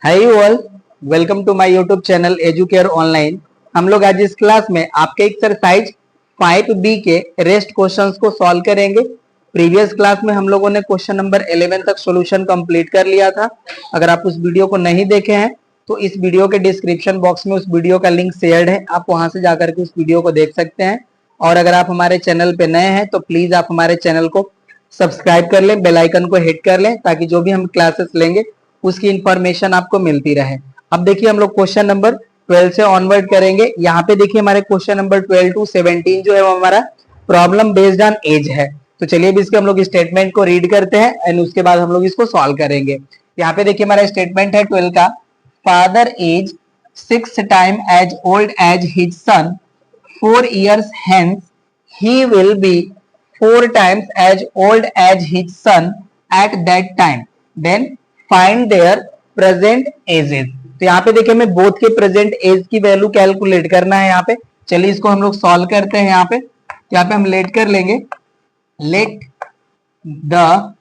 Hi all, welcome to my YouTube channel Educare online. हम लोग आज इस क्लास में आपके एक्सरसाइज 5B के रेस्ट क्वेश्चंस को सॉल्व करेंगे। प्रीवियस क्लास में हम लोगों ने क्वेश्चन नंबर 11 तक सॉल्यूशन कंप्लीट कर लिया था। अगर आप उस वीडियो को नहीं देखे हैं तो इस वीडियो के डिस्क्रिप्शन बॉक्स में उस वीडियो का लिंक शेयर्ड है, आप वहां से जाकर के उस वीडियो को देख सकते हैं। और अगर आप हमारे चैनल पे नए हैं तो प्लीज आप हमारे चैनल को सब्सक्राइब कर लें, बेल आइकन को हिट कर लें ताकि जो भी हम क्लासेस लेंगे उसकी इंफॉर्मेशन आपको मिलती रहे। अब देखिए हम लोग क्वेश्चन नंबर 12 से ऑनवर्ड करेंगे। यहाँ पे देखिए हमारे क्वेश्चन नंबर 12 to 17 जो है वो हमारा प्रॉब्लम बेस्ड ऑन एज है। तो चलिए अभी इसके हम लोग स्टेटमेंट को रीड करते हैं एंड उसके बाद हम लोग इसको सॉल्व करेंगे। यहाँ पे देखिए हमारा स्टेटमेंट है 12 का, father age 6 time as old as his son 4 years hence he will be 4 times as old as his son at that time, then find their present ages। तो यहाँ पे देखिए हमें बोथ के प्रेजेंट एज की value calculate करना है। यहाँ पे चलिए इसको हम लोग सॉल्व करते हैं। यहाँ पे हम लेट कर लेंगे, let the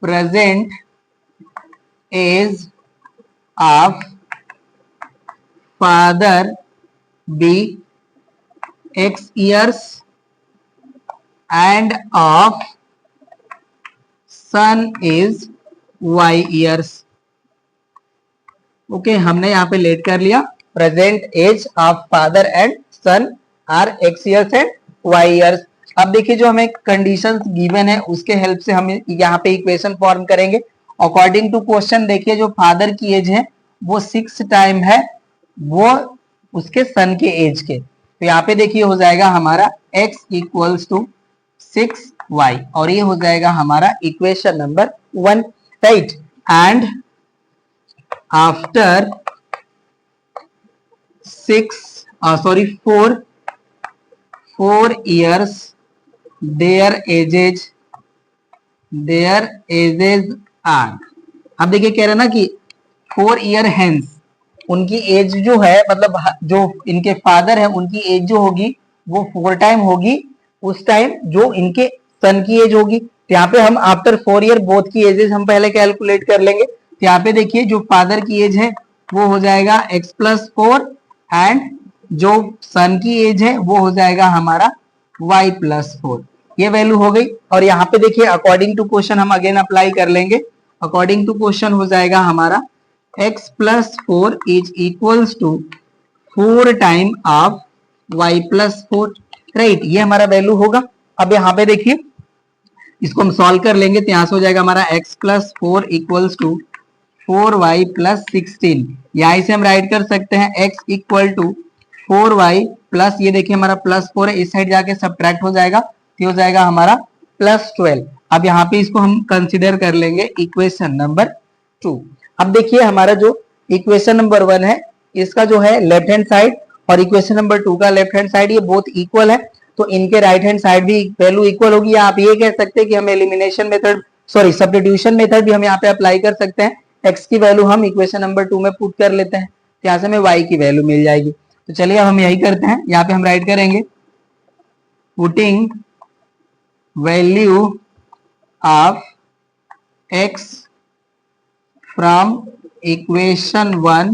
present age of father be X years and of son is Y years। Okay, हमने यहाँ पे लेट कर लिया। Present age of father and son are X years and Y years। अब देखिए जो हमें कंडीशंस गिवन है उसके हेल्प से हम यहाँ पे इक्वेशन फॉर्म करेंगे। अकॉर्डिंग टू क्वेश्चन देखिए जो फादर की एज है वो 6 टाइम है वो उसके सन के एज के। तो यहाँ पे देखिए हो जाएगा हमारा x इक्वल्स टू 6y और ये हो जाएगा हमारा equation number 1, right. And after 4 years their ages are। अब देखिए कह रहे ना कि 4 year hence उनकी एज जो है, मतलब जो इनके फादर है उनकी एज जो होगी वो 4 टाइम होगी उस टाइम जो इनके सन की एज होगी। तो यहाँ पे हम आफ्टर 4 ईयर बोथ की एजेस हम पहले कैलकुलेट कर लेंगे। तो यहाँ पे देखिए जो फादर की एज है वो हो जाएगा x+4 एंड जो सन की एज है वो हो जाएगा हमारा y+4। ये वैल्यू हो गई। और यहाँ पे देखिए अकॉर्डिंग टू क्वेश्चन हम अगेन अप्लाई कर लेंगे। अकॉर्डिंग टू क्वेश्चन हो जाएगा हमारा x+4 is equals to 4 time of y+4, right. ये हमारा वैल्यू होगा। अब यहाँ पे देखिए इसको हम सॉल्व कर लेंगे तो यहाँ से हो जाएगा हमारा x+4 इक्वल्स टू 4y+16। यहाँ से हम राइट कर सकते हैं x equal to 4y plus ये देखिए हमारा +4 है, इस साइड जाके सब्ट्रैक्ट हो जाएगा तो हो जाएगा हमारा +12। अब यहाँ पे इसको हम कंसिडर कर लेंगे इक्वेशन नंबर 2। अब देखिए हमारा जो इक्वेशन नंबर 1 है इसका जो है लेफ्ट हैंड साइड और इक्वेशन नंबर 2 का लेफ्ट हैंड साइड ये बोथ इक्वल है, तो इनके राइट हैंड साइड भी वैल्यू इक्वल होगी। आप ये कह सकते हैं कि हम एलिमिनेशन मेथड सब्स्टिट्यूशन मेथड भी हम यहाँ पे अप्लाई कर सकते हैं। एक्स की वैल्यू हम इक्वेशन नंबर 2 में पुट कर लेते हैं, यहाँ से हमें वाई की वैल्यू मिल जाएगी। तो चलिए अब हम यही करते हैं। यहाँ पे हम राइट करेंगे putting value of x from equation 1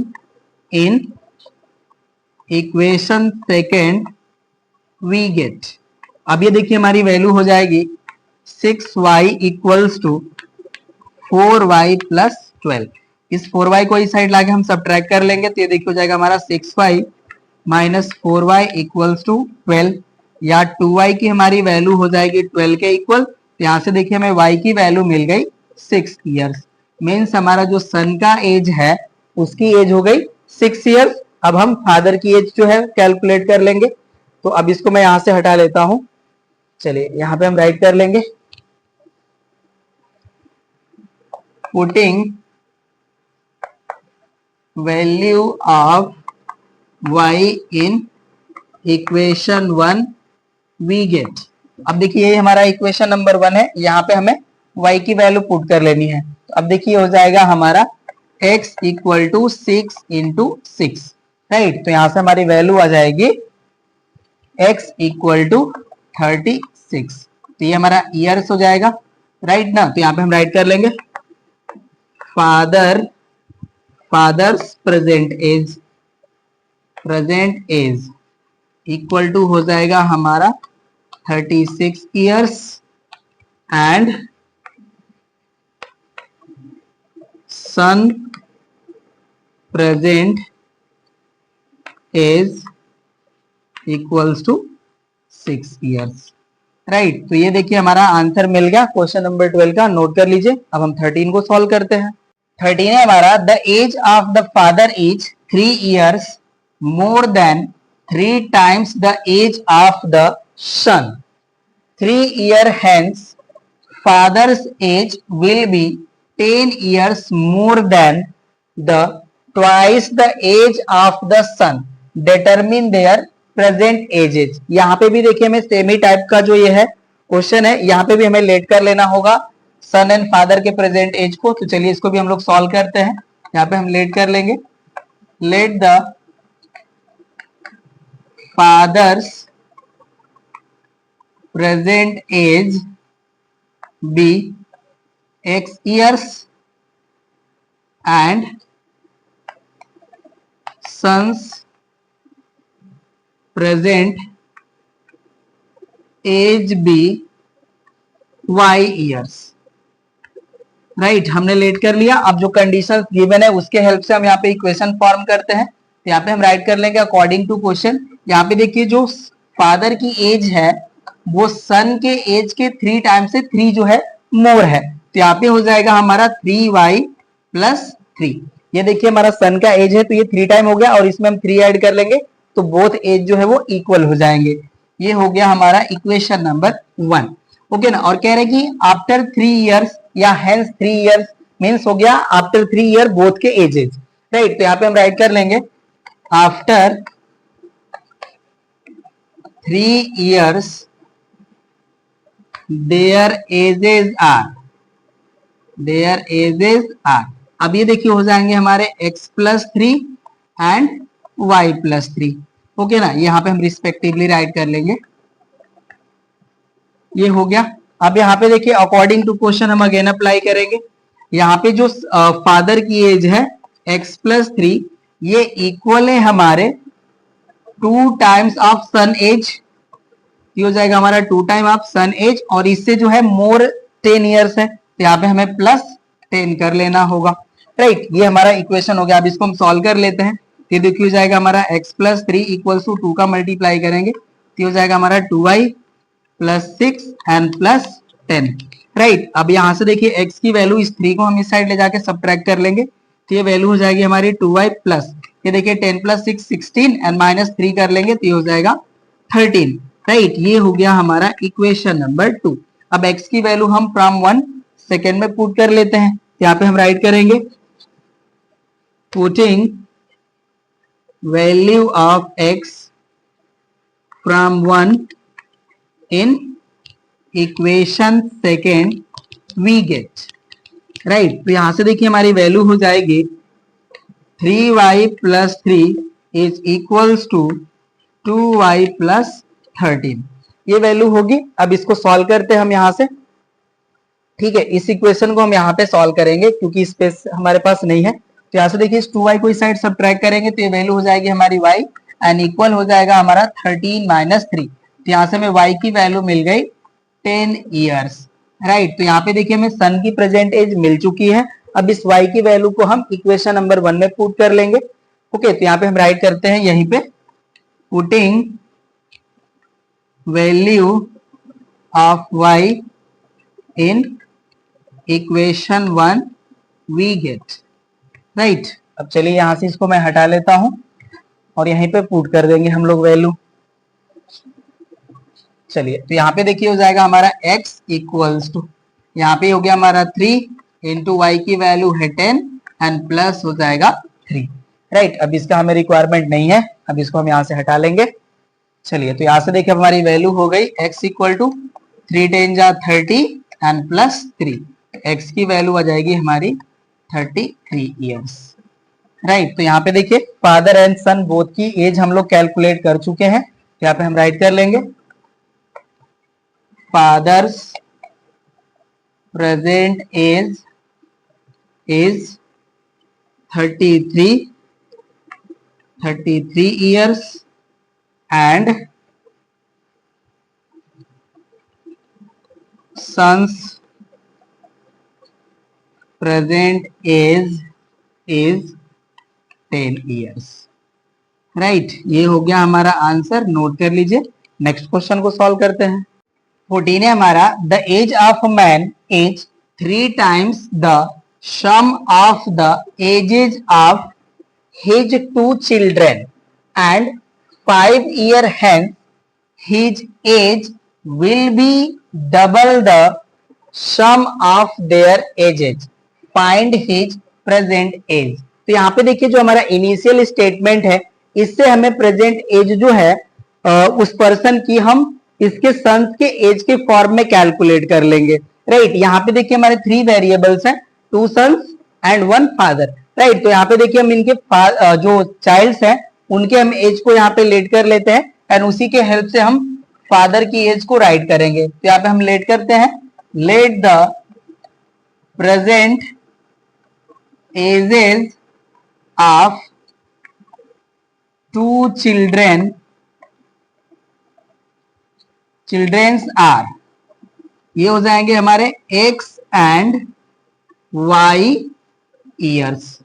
in equation 2 we get। अब ये देखिए हमारी वैल्यू हो जाएगी 6y इक्वल्स टू 4y+12। इस 4y को इस साइड लाके हम सब्ट्रैक्ट कर लेंगे तो ये देखिए हो जाएगा हमारा 6y minus 4y equals to 12, या 2y की हमारी वैल्यू हो जाएगी 12 के इक्वल। तो यहाँ से देखिए हमें y की वैल्यू मिल गई 6 ईयर्स। मीन्स हमारा जो सन का एज है उसकी एज हो गई 6 ईयर्स। अब हम फादर की एज जो है कैलकुलेट कर लेंगे। तो अब इसको मैं यहां से हटा लेता हूं। चलिए यहाँ पे हम राइट कर लेंगे putting value of y in equation 1 we get. अब देखिए ये हमारा इक्वेशन नंबर 1 है, यहाँ पे हमें y की वैल्यू पुट कर लेनी है। तो अब देखिए हो जाएगा हमारा x equal to 6 into 6, right. तो यहां से हमारी वैल्यू आ जाएगी x इक्वल टू 36। तो ये हमारा ईयर्स हो जाएगा, राइट ना। तो यहाँ पे हम राइट कर लेंगे father father's present age equal to हो जाएगा हमारा 36 years and son present age equals to 6 years. Right, तो ये देखिए हमारा आंसर मिल गया क्वेश्चन नंबर 12 का। नोट कर लीजिए। अब हम 13 को सॉल्व करते हैं। 13 है हमारा, the age of the father is 3 years more than 3 times the age of the son. 3 year hence father's age will be 10 years more than the twice the age of the son. Determine their present ages. यहाँ पे भी देखिए हमें semi type का जो ये है question है, यहाँ पे भी हमें लेट कर लेना होगा सन एंड फादर के प्रेजेंट एज को। तो चलिए इसको भी हम लोग सॉल्व करते हैं। यहाँ पे हम लेट कर लेंगे। Let the father's present age be x years and son's present age be y years। Right, हमने लेट कर लिया। अब जो कंडीशंस गिवन है उसके हेल्प से हम यहाँ पे इक्वेशन फॉर्म करते हैं। तो यहाँ पे हम राइट कर लेंगे अकॉर्डिंग टू क्वेश्चन। यहाँ पे देखिए जो फादर की एज है वो सन के एज के 3 टाइम से 3 जो है मोर है। तो यहाँ पे हो जाएगा हमारा 3y प्लस 3। ये देखिए हमारा सन का एज है तो ये 3 टाइम हो गया और इसमें हम 3 ऐड कर लेंगे तो बोथ एज जो है वो इक्वल हो जाएंगे। ये हो गया हमारा इक्वेशन नंबर 1। ओके ना। और कह रहे कि आफ्टर 3 इयर्स या हेंस 3 इयर्स मीन्स हो गया आफ्टर 3 ईयर बोथ के एजेस। राइट, तो यहाँ पे हम राइट कर लेंगे after 3 years their ages are। अब ये देखिए हो जाएंगे हमारे x plus 3 and y plus 3। Okay ना, यहाँ पे हम रिस्पेक्टिवली राइट कर लेंगे। ये हो गया। अब यहाँ पे देखिए अकॉर्डिंग टू क्वेश्चन हम अगेन अप्लाई करेंगे। यहाँ पे जो फादर की एज है x प्लस 3 ये इक्वल है हमारे 2 टाइम्स ऑफ सन एज। ये हो जाएगा हमारा 2 टाइम ऑफ सन एज और इससे जो है मोर 10 इयर्स है तो यहाँ पे हमें प्लस 10 कर लेना होगा। राइट, ये हमारा इक्वेशन हो गया। अब इसको हम सॉल्व कर लेते हैं। ये देखिए हो जाएगा हमारा x प्लस 3 इक्वल टू 2 का मल्टीप्लाई करेंगे तो हो जाएगा हमारा 2y plus 6 and plus 10। Right, अब यहाँ से देखिए x की वैल्यू इस 3 को हम इस साइड ले जाके सब्ट्रैक्ट कर लेंगे तो ये वैल्यू हो जाएगी हमारी 2y प्लस, ये देखिए 10 प्लस 6 16 एंड माइनस 3 कर लेंगे तो ये हो जाएगा 13। राइट, ये हो गया हमारा इक्वेशन नंबर 2। अब x की वैल्यू हम फ्रॉम 1 सेकेंड में पुट कर लेते हैं। यहाँ पे हम राइट करेंगे putting value of x from 1 in equation second we get. Right, तो यहां से देखिए हमारी वैल्यू हो जाएगी 3y plus 3 is equals to 2y plus 13। ये वैल्यू होगी। अब इसको सॉल्व करते हैं हम यहां से। ठीक है, इस इक्वेशन को हम यहाँ पे सॉल्व करेंगे क्योंकि स्पेस हमारे पास नहीं है। तो यहाँ से देखिए इस 2y को इस साइड सब्ट्रैक्ट करेंगे तो ये वैल्यू हो जाएगी हमारी y एंड इक्वल हो जाएगा हमारा 13 माइनस 3। तो यहाँ से हमें y की वैल्यू मिल गई 10 ईयर्स। राइट, तो यहाँ पे देखिए हमें सन की प्रेजेंट एज मिल चुकी है। अब इस y की वैल्यू को हम इक्वेशन नंबर 1 में पुट कर लेंगे। ओके, तो यहाँ पे हम राइट करते हैं यहीं पे putting value of y in equation 1 we get. Right, अब चलिए यहां से इसको मैं हटा लेता हूं और यहीं पे पुट कर देंगे हम लोग वैल्यू। चलिए, तो यहाँ पे देखिए हो जाएगा हमारा x इक्वल्स टू, यहाँ पे हो गया हमारा 3 इंटू वाई की वैल्यू है 10 एंड प्लस हो जाएगा 3। राइट, अब इसका हमें रिक्वायरमेंट नहीं है, अब इसको हम यहाँ से हटा लेंगे। चलिए, तो यहाँ से देखिए हमारी वैल्यू हो गई x इक्वल टू 3 10 जा 30 एंड प्लस 3। x की वैल्यू आ जाएगी हमारी 33 ईयर्स। राइट, तो यहाँ पे देखिए फादर एंड सन बोथ की एज हम लोग कैलकुलेट कर चुके हैं। तो यहाँ पे हम राइट कर लेंगे father's present age is 33 years and son's present age is 10 years। Right, ये हो गया हमारा आंसर, नोट कर लीजिए। नेक्स्ट क्वेश्चन को सॉल्व करते हैं। 14 है हमारा, the age of man is 3 times the sum of the ages of his 2 children and 5 years hence his age will be double the sum of their ages, find his present age। तो यहाँ पे देखिए जो हमारा initial statement है, इससे हमें present as जो है उस पर्सन की हम इसके सन्स के एज के फॉर्म में कैलकुलेट कर लेंगे। राइट, यहाँ पे देखिए हमारे 3 वेरिएबल्स हैं, 2 सन्स एंड 1 फादर। राइट, तो यहाँ पे देखिए हम इनके जो चाइल्ड्स हैं उनके हम एज को यहाँ पे लेट कर लेते हैं एंड उसी के हेल्प से हम फादर की एज को राइट करेंगे। तो यहाँ पे हम लेट करते हैं, let the present ages of 2 childrens are, ये हो जाएंगे हमारे x and y years.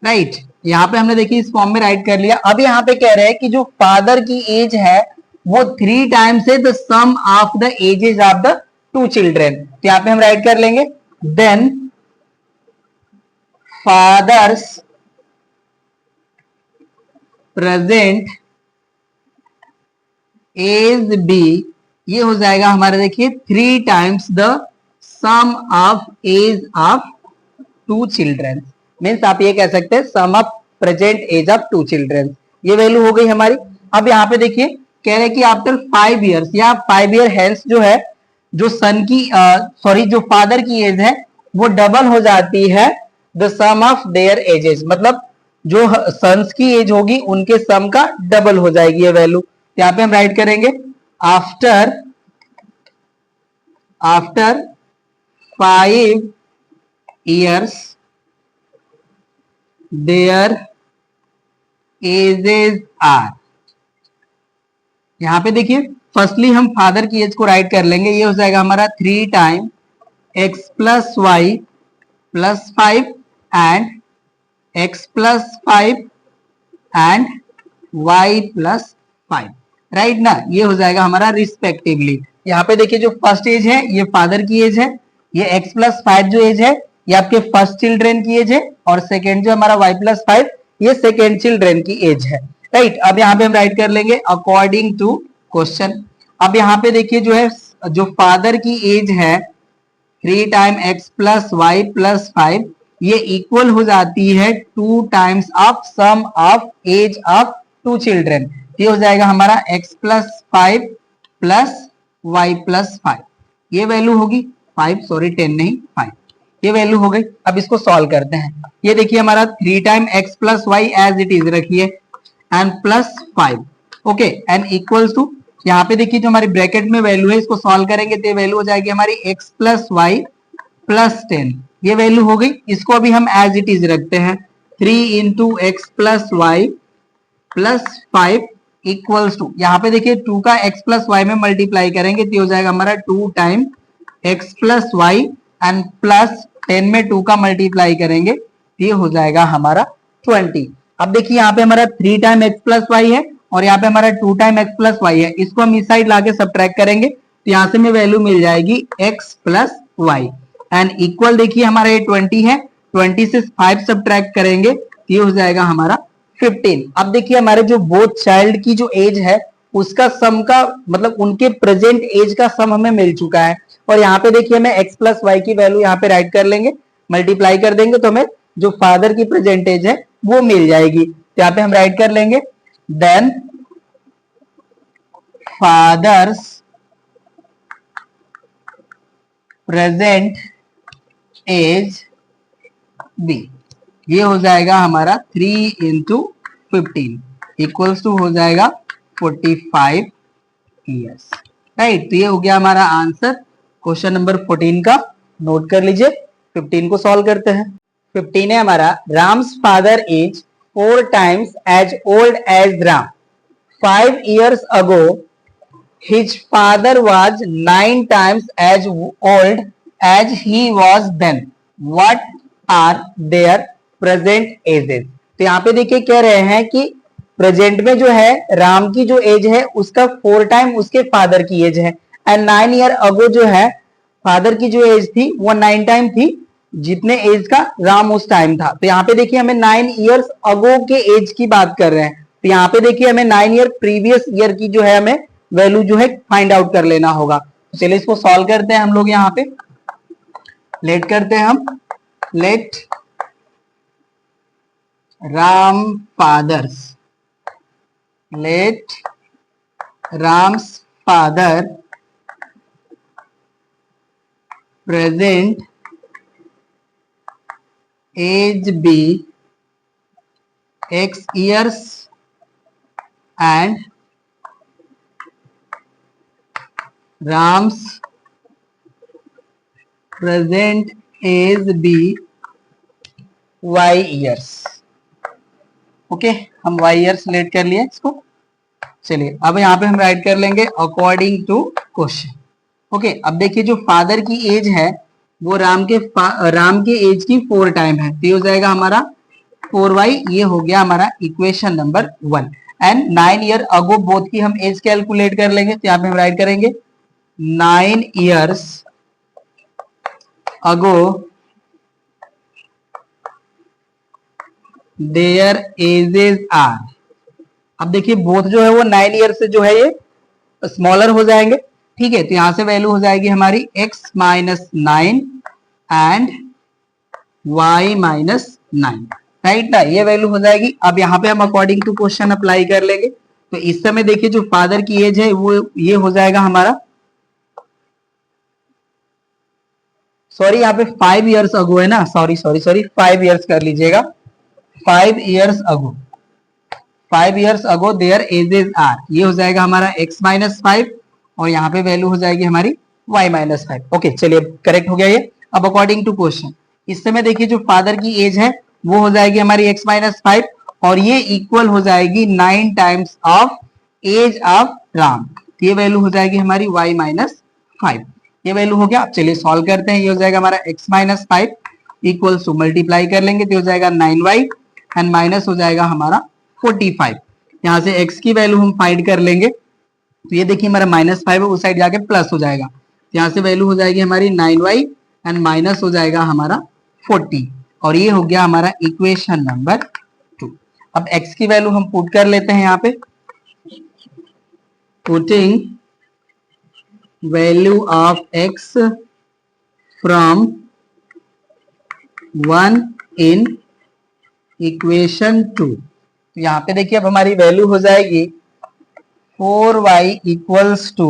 Right, यहाँ पे हमने देखिए इस फॉर्म में राइट कर लिया। अब यहाँ पे कह रहे हैं कि जो फादर की एज है वो 3 times है the sum of the ages of the 2 children. तो यहाँ पे हम राइट कर लेंगे, then father's present age B, ये हो जाएगा हमारा देखिए 3 times the sum of age of 2 children. Means आप ये कह सकते हैं sum of present age of 2 children, ये वैल्यू हो गई हमारी। अब यहाँ पे देखिए कह रहे हैं कि आफ्टर 5 years या 5 year हेल्थ जो है जो सन की जो फादर की एज है वो डबल हो जाती है the sum of their ages, मतलब जो सन्स की एज होगी उनके सम का डबल हो जाएगी ये वैल्यू। यहाँ पे हम राइट करेंगे after 5 years their ages are. यहां पे देखिए फर्स्टली हम फादर की एज को राइट कर लेंगे, ये हो जाएगा हमारा 3 times x plus y plus 5 and x plus 5 and y plus 5। Right ना, ये हो जाएगा हमारा रिस्पेक्टिवली। यहाँ पे देखिए जो फर्स्ट एज है ये फादर की एज है, ये x plus 5 जो एज है ये आपके फर्स्ट चिल्ड्रेन की एज है, और सेकेंड जो हमारा y plus 5 ये सेकेंड चिल्ड्रेन की एज है। राइट, अब यहाँ पे हम राइट कर लेंगे अकॉर्डिंग टू क्वेश्चन। अब यहाँ पे देखिए जो है जो फादर की एज है 3 times x plus y plus 5 ये इक्वल हो जाती है 2 times of sum of age of 2 children. ये हो जाएगा हमारा x plus 5 plus y plus 5, ये वैल्यू होगी 10 नहीं 5, ये वैल्यू हो गई। अब इसको सॉल्व करते हैं। ये देखिए हमारा 3 times x plus y as it is रखिए and plus 5, okay, and equals to यहाँ पे देखिए जो हमारी ब्रैकेट में वैल्यू है इसको सॉल्व करेंगे तो वैल्यू हो जाएगी हमारी x plus y plus 10, ये वैल्यू हो गई। इसको अभी हम एज इट इज रखते हैं 3 into x plus y plus 5 equals to, यहाँ पे देखिए 2 का x plus y में मल्टीप्लाई करेंगे तो हो जाएगा हमारा 2 times x plus y and plus 10 में 2 का मल्टीप्लाई करेंगे तो ये हो जाएगा हमारा 20। अब देखिए यहाँ पे हमारा 3 times x plus y है और यहाँ पे हमारा 2 times x plus y है, इसको हम इस साइड लाके सब्ट्रैक्ट करेंगे तो यहाँ से हमें वैल्यू मिल जाएगी x plus y and equal देखिए हमारा ये 20 है, 20 से 5 सब्ट्रैक्ट करेंगे तो ये हो जाएगा हमारा 15। अब देखिए हमारे जो बोथ चाइल्ड की जो एज है उसका सम का मतलब उनके प्रेजेंट एज का सम हमें मिल चुका है, और यहाँ पे देखिए हमें x plus y की वैल्यू यहाँ पे राइट कर लेंगे, मल्टीप्लाई कर देंगे तो हमें जो फादर की प्रेजेंट एज है वो मिल जाएगी। तो यहाँ पे हम राइट कर लेंगे then father's present age B, ये हो जाएगा हमारा 3 into 15 इक्वल्स टू हो जाएगा 45 ईयर्स। राइट, तो ये हो गया हमारा आंसर क्वेश्चन नंबर 14 का, नोट कर लीजिए। 15 को सॉल्व करते हैं। 15 है हमारा। Ram's father is 4 times as old as Ram. 5 years ago his father was 9 times as old as he was then. What are their present ages? तो यहाँ पे देखिए कह रहे हैं कि प्रेजेंट में जो है राम की जो एज है उसका 4 टाइम उसके फादर की एज है, एंड 9 ईयर अगो जो है फादर की जो एज थी वो 9 टाइम थी जितने एज का राम उस टाइम था। तो यहाँ पे देखिए हमें 9 years अगो के एज की बात कर रहे हैं, तो यहाँ पे देखिए हमें 9 ईयर प्रीवियस ईयर की जो है हमें वैल्यू जो है फाइंड आउट कर लेना होगा। तो चलिए इसको सॉल्व करते हैं हम लोग। यहाँ पे लेट करते हैं हम, let Ram father's, let Ram's father present age be x years and Ram's present age be y years। Okay, हम y years लेट कर लिए इसको। चलिए अब यहाँ पे हम राइट कर लेंगे अकॉर्डिंग टू क्वेश्चन। ओके, अब देखिए जो फादर की एज है वो राम के एज की 4 टाइम है, तो ये हो जाएगा हमारा 4y। ये हो गया हमारा equation number 1। And 9 year ago both की हम एज कैलकुलेट कर लेंगे, तो यहाँ पे हम राइट करेंगे 9 years ago their ages are. अब देखिए बोथ जो है वो 9 ईयर से जो है ये स्मॉलर हो जाएंगे, ठीक है। तो यहां से वैल्यू हो जाएगी हमारी x minus 9 and y minus 9, right ना, ये वैल्यू हो जाएगी। अब यहाँ पे हम अकॉर्डिंग टू क्वेश्चन अप्लाई कर लेंगे। तो इस समय देखिए जो फादर की एज है वो ये हो जाएगा हमारा, सॉरी यहाँ पे 5 years अगो है ना, सॉरी 5 years कर लीजिएगा। 5 years ago, 5 years ago their ages are, ये हो जाएगा हमारा x माइनस 5 और यहाँ पे वैल्यू हो जाएगी हमारी y माइनस 5। ओके चलिए करेक्ट हो गया ये। अब अकॉर्डिंग टू क्वेश्चन इस समय देखिए जो फादर की एज है वो हो जाएगी हमारी x माइनस 5 और ये इक्वल हो जाएगी 9 times of age of Ram, ये वैल्यू हो जाएगी हमारी y माइनस 5। ये वैल्यू हो गया। अब चलिए सॉल्व करते हैं। ये हो जाएगा हमारा x minus 5 equals to multiply कर लेंगे तो हो जाएगा 9y एंड माइनस हो जाएगा हमारा 45। यहाँ से x की वैल्यू हम फाइंड कर लेंगे, तो ये देखिए हमारा माइनस 5 है उस साइड जाके प्लस हो जाएगा, तो यहाँ से वैल्यू हो जाएगी हमारी 9y एंड माइनस हो जाएगा हमारा 40 और ये हो गया हमारा इक्वेशन नंबर 2। अब x की वैल्यू हम पुट कर लेते हैं यहाँ पे, putting value of x from 1 in equation 2। तो यहाँ पे देखिए अब हमारी वैल्यू हो जाएगी 4y equals to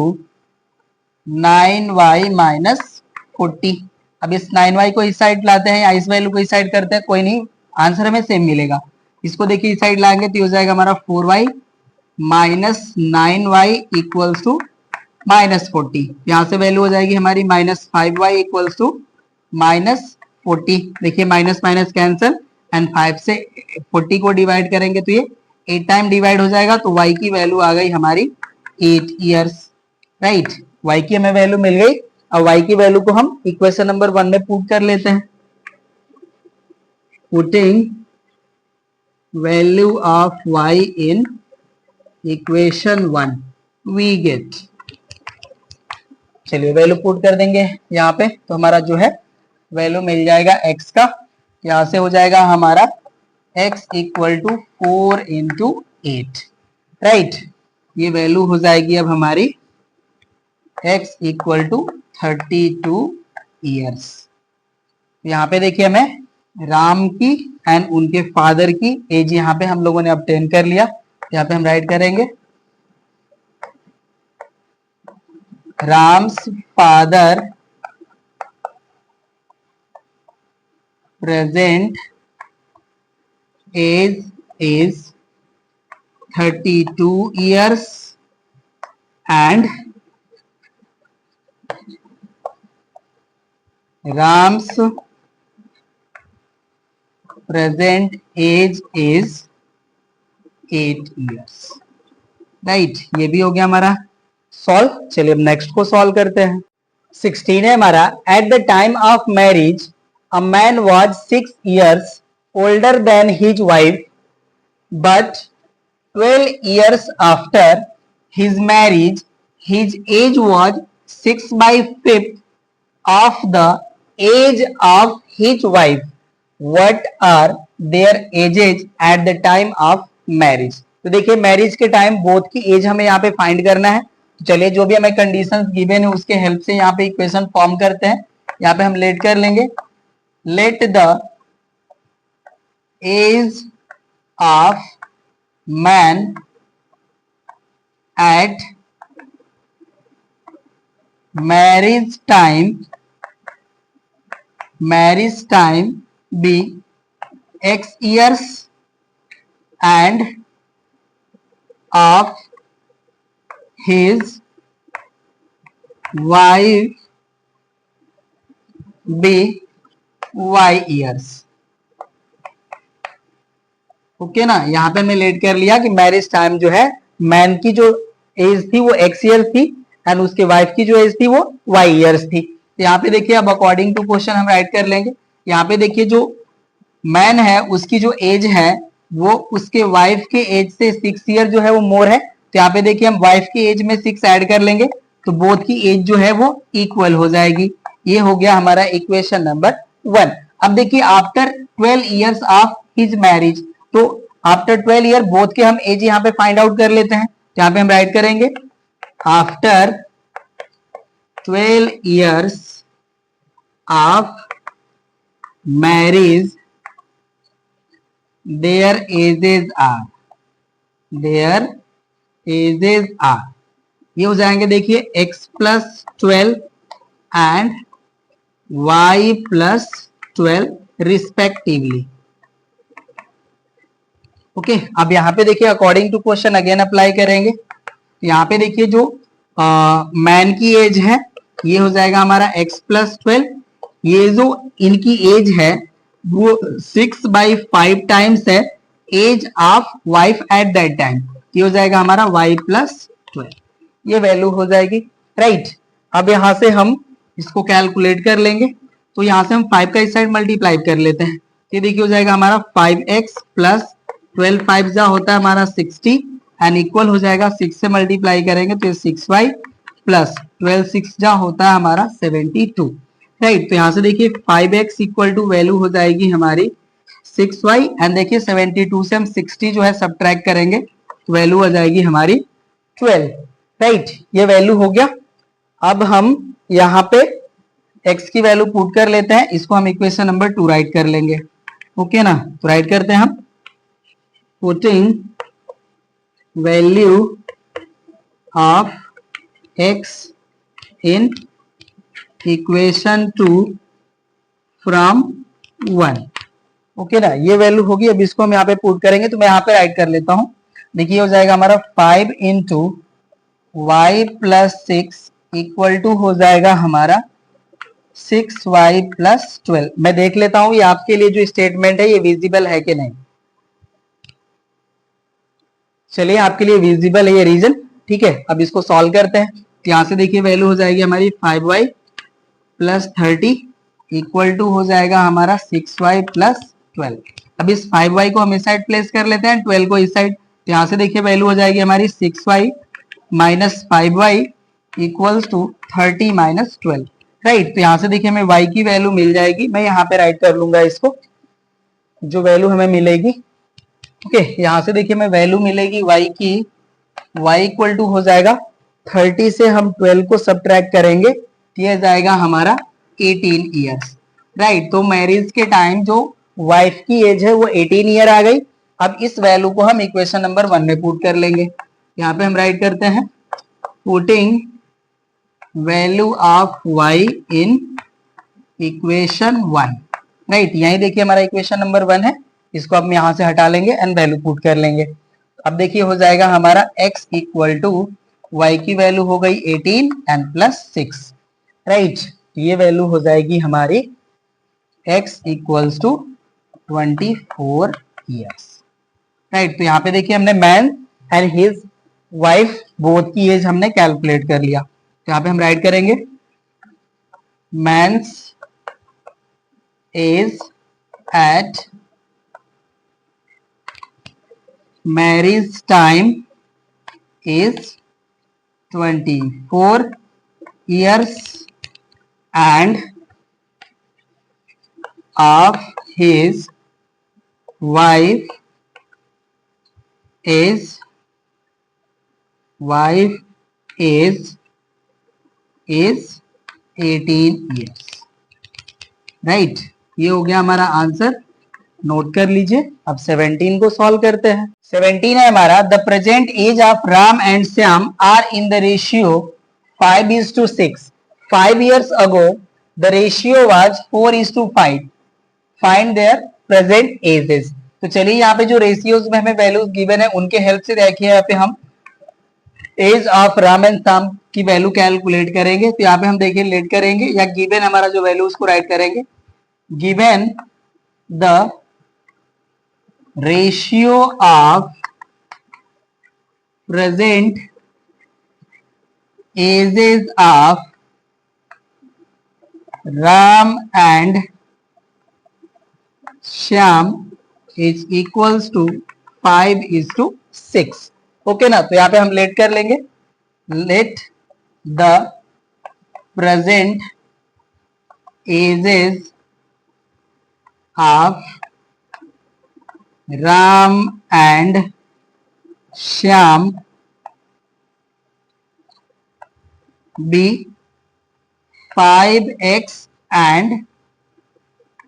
9y minus 40। अब इस 9y को इस साइड लाते हैं या इस वैल्यू को इस साइड करते हैं, कोई नहीं, आंसर हमें सेम मिलेगा। इसको देखिए इस साइड लाएंगे तो हो जाएगा हमारा 4y minus 9y equals to minus 40। यहाँ से वैल्यू हो जाएगी हमारी minus 5y equals to minus 40। देखिए माइनस माइनस कैंसिल एंड 5 से 40 को डिवाइड करेंगे तो ये 8 टाइम डिवाइड हो जाएगा, तो y की वैल्यू आ गई हमारी 8 इयर्स, राइट। y की हमें वैल्यू मिल गई। अब y की वैल्यू को हम इक्वेशन नंबर 1 में पुट कर लेते हैं, putting value of y in equation 1 we get, चलिए वैल्यू पुट कर देंगे यहाँ पे, तो हमारा जो है वैल्यू मिल जाएगा x का, यहाँ से हो जाएगा हमारा x equal to 4 into 8, right. ये वैल्यू हो जाएगी अब हमारी x इक्वल टू 32 ईयर्स। यहाँ पे देखिए हमें राम की एंड उनके फादर की एज यहाँ पे हम लोगों ने ऑब्टेन कर लिया। यहाँ पे हम राइट करेंगे Ram's father present age is 32 years and Ram's present age is 8 years, right. ये भी हो गया हमारा सॉल्व। चलिए अब नेक्स्ट को सॉल्व करते हैं। 16 है हमारा, at the time of marriage a man was 6 years older than his wife, but 12 years after his marriage his age was 6/5 of the age of his wife. What are their ages at the time of marriage? तो देखिए marriage के time both की as हमें यहाँ पे find करना है। तो चलिए जो भी हमें कंडीशंस गिवन है उसके हेल्प से यहाँ पे इक्वेशन फॉर्म करते हैं। यहाँ पे हम लेट कर लेंगे, let the age of man at marriage time be x years and of his wife be y years। Okay ना, यहाँ पे हमने लेट कर लिया कि मैरिज टाइम जो है मैन की जो एज थी वो x ईयर थी एंड उसके वाइफ की जो एज थी वो y ईयर्स थी। तो यहाँ पे देखिए अब अकॉर्डिंग टू क्वेश्चन हम राइट कर लेंगे। यहाँ पे देखिए जो मैन है उसकी जो एज है वो उसके वाइफ के एज से 6 ईयर जो है वो मोर है। तो यहाँ पे देखिए हम वाइफ की एज में 6 ऐड कर लेंगे तो बोथ की एज जो है वो इक्वल हो जाएगी। ये हो गया हमारा इक्वेशन नंबर 1। अब देखिए after 12 years of his marriage, तो आफ्टर 12 ईयर बोथ के हम एज यहाँ पे फाइंड आउट कर लेते हैं। तो यहाँ पे हम राइट करेंगे after 12 years of marriage their ages are ये हो जाएंगे देखिए x plus 12 and y plus 12 respectively. Okay अब यहाँ पे देखिए according to question again apply करेंगे। यहाँ पे देखिए जो मैन की एज है ये हो जाएगा हमारा x plus 12, ये जो इनकी एज है वो 6/5 टाइम्स है age of wife at that time, ये हो जाएगा हमारा y plus 12, ये वैल्यू हो जाएगी, राइट। अब यहाँ से हम इसको कैलकुलेट कर लेंगे। तो यहाँ से हम 5 का इस साइड मल्टीप्लाई कर लेते हैं। ये देखिए हो जाएगा हमारा 5x plus 12 5 जा होता है हमारा 60 एंड इक्वल हो जाएगा 6 से मल्टीप्लाई करेंगे तो ये 6y प्लस 12 6 जा होता है हमारा 72, राइट। तो यहाँ से देखिए 5x इक्वल टू वैल्यू हो जाएगी हमारी 6y एंड देखिए 72 से हम 60 जो है सब्ट्रैक्ट करेंगे तो वैल्यू आ जाएगी हमारी 12, राइट। ये वैल्यू हो गया। अब हम यहाँ पे x की वैल्यू पुट कर लेते हैं, इसको हम इक्वेशन नंबर 2 राइट कर लेंगे। ओके ना, तो राइट करते हैं हम putting value of x in equation 2 from 1। Okay ना, ये वैल्यू होगी। अब इसको हम यहाँ पे पुट करेंगे तो मैं यहाँ पे राइट कर लेता हूँ। देखिए हो जाएगा हमारा 5 into y plus 6 equal to हो जाएगा हमारा 6y प्लस 12। मैं देख लेता हूँ ये आपके लिए जो स्टेटमेंट है ये विजिबल है कि नहीं। चलिए आपके लिए विजिबल है ये रीजन, ठीक है। अब इसको सॉल्व करते हैं। तो यहाँ से देखिए वैल्यू हो जाएगी हमारी 5y प्लस 30 इक्वल टू हो जाएगा हमारा 6y प्लस 12। अब इस 5y को हम इस साइड प्लेस कर लेते हैं, 12 को इस साइड। तो यहाँ से देखिए वैल्यू हो जाएगी हमारी 6y minus 5y equals to 30 minus 12, right. तो यहाँ से देखिए हमें y की वैल्यू मिल जाएगी। मैं यहाँ पे राइट कर लूंगा इसको, जो वैल्यू हमें मिलेगी। ओके यहाँ से देखिए हमें वैल्यू मिलेगी y की, y इक्वल टू हो जाएगा 30 से हम 12 को सब्ट्रैक्ट करेंगे तो यह जाएगा हमारा 18 ईयर्स, राइट। तो मैरिज के टाइम जो वाइफ की एज है वो 18 ईयर आ गई। अब इस वैल्यू को हम इक्वेशन नंबर 1 में पुट कर लेंगे। यहाँ पे हम राइट करते हैं putting value of y in equation 1, right. यही देखिए हमारा इक्वेशन नंबर 1 है, इसको हम यहाँ से हटा लेंगे एंड वैल्यू पुट कर लेंगे। अब देखिए हो जाएगा हमारा x इक्वल टू y की वैल्यू हो गई 18 एंड प्लस 6, राइट। ये वैल्यू हो जाएगी हमारी x equals to 24 years, right. तो यहाँ पे देखिए हमने man and his wife both की एज हमने कैलकुलेट कर लिया। तो यहाँ पे हम राइट करेंगे man's age at marriage time is 24 years and of his wife is 18 years, right. ये हो गया हमारा आंसर, नोट कर लीजिए। अब 17 को सॉल्व करते हैं। 17 है हमारा, the present age of Ram and Shyam are in the ratio 5:6। 5 years ago the ratio was 4:5। Find their present ages. तो चलिए यहाँ पे जो रेशियोज में हमें वैल्यूज गिवन है उनके हेल्प से देखिए यहाँ पे हम age of Ram and Shyam की वैल्यू कैलकुलेट करेंगे। तो यहाँ पे हम देखिए लेट करेंगे या गिवन हमारा जो वैल्यू उसको राइट करेंगे। Given the ratio of present ages of Ram and Shyam is equals to 5:6। Okay ना। तो यहाँ पे हम लेट कर लेंगे, let the present ages of Ram and Shyam be 5x and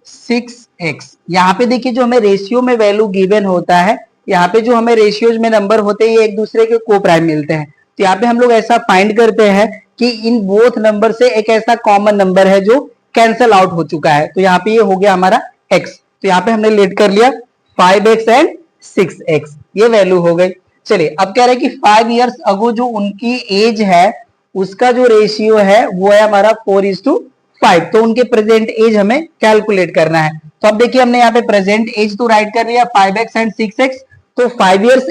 6x। यहाँ पे देखिए जो हमें रेशियो में वैल्यू गिवन होता है, यहाँ पे जो हमें रेशियोज में नंबर होते हैं ये एक दूसरे के को प्राइम मिलते हैं। तो यहाँ पे हम लोग ऐसा फाइंड करते हैं कि इन बोथ नंबर से एक ऐसा कॉमन नंबर है जो कैंसल आउट हो चुका है। तो यहाँ पे ये हो गया हमारा x। तो यहाँ पे हमने लेट कर लिया 5x एंड 6x, ये वैल्यू हो गई। चलिए अब कह रहे हैं कि 5 years अगो जो उनकी एज है उसका जो रेशियो है वो है हमारा 4:5। तो उनके प्रेजेंट एज हमें कैलकुलेट करना है। तो अब देखिए हमने यहाँ पे प्रेजेंट एज तो राइट कर लिया 5x एंड 6x। तो 5 years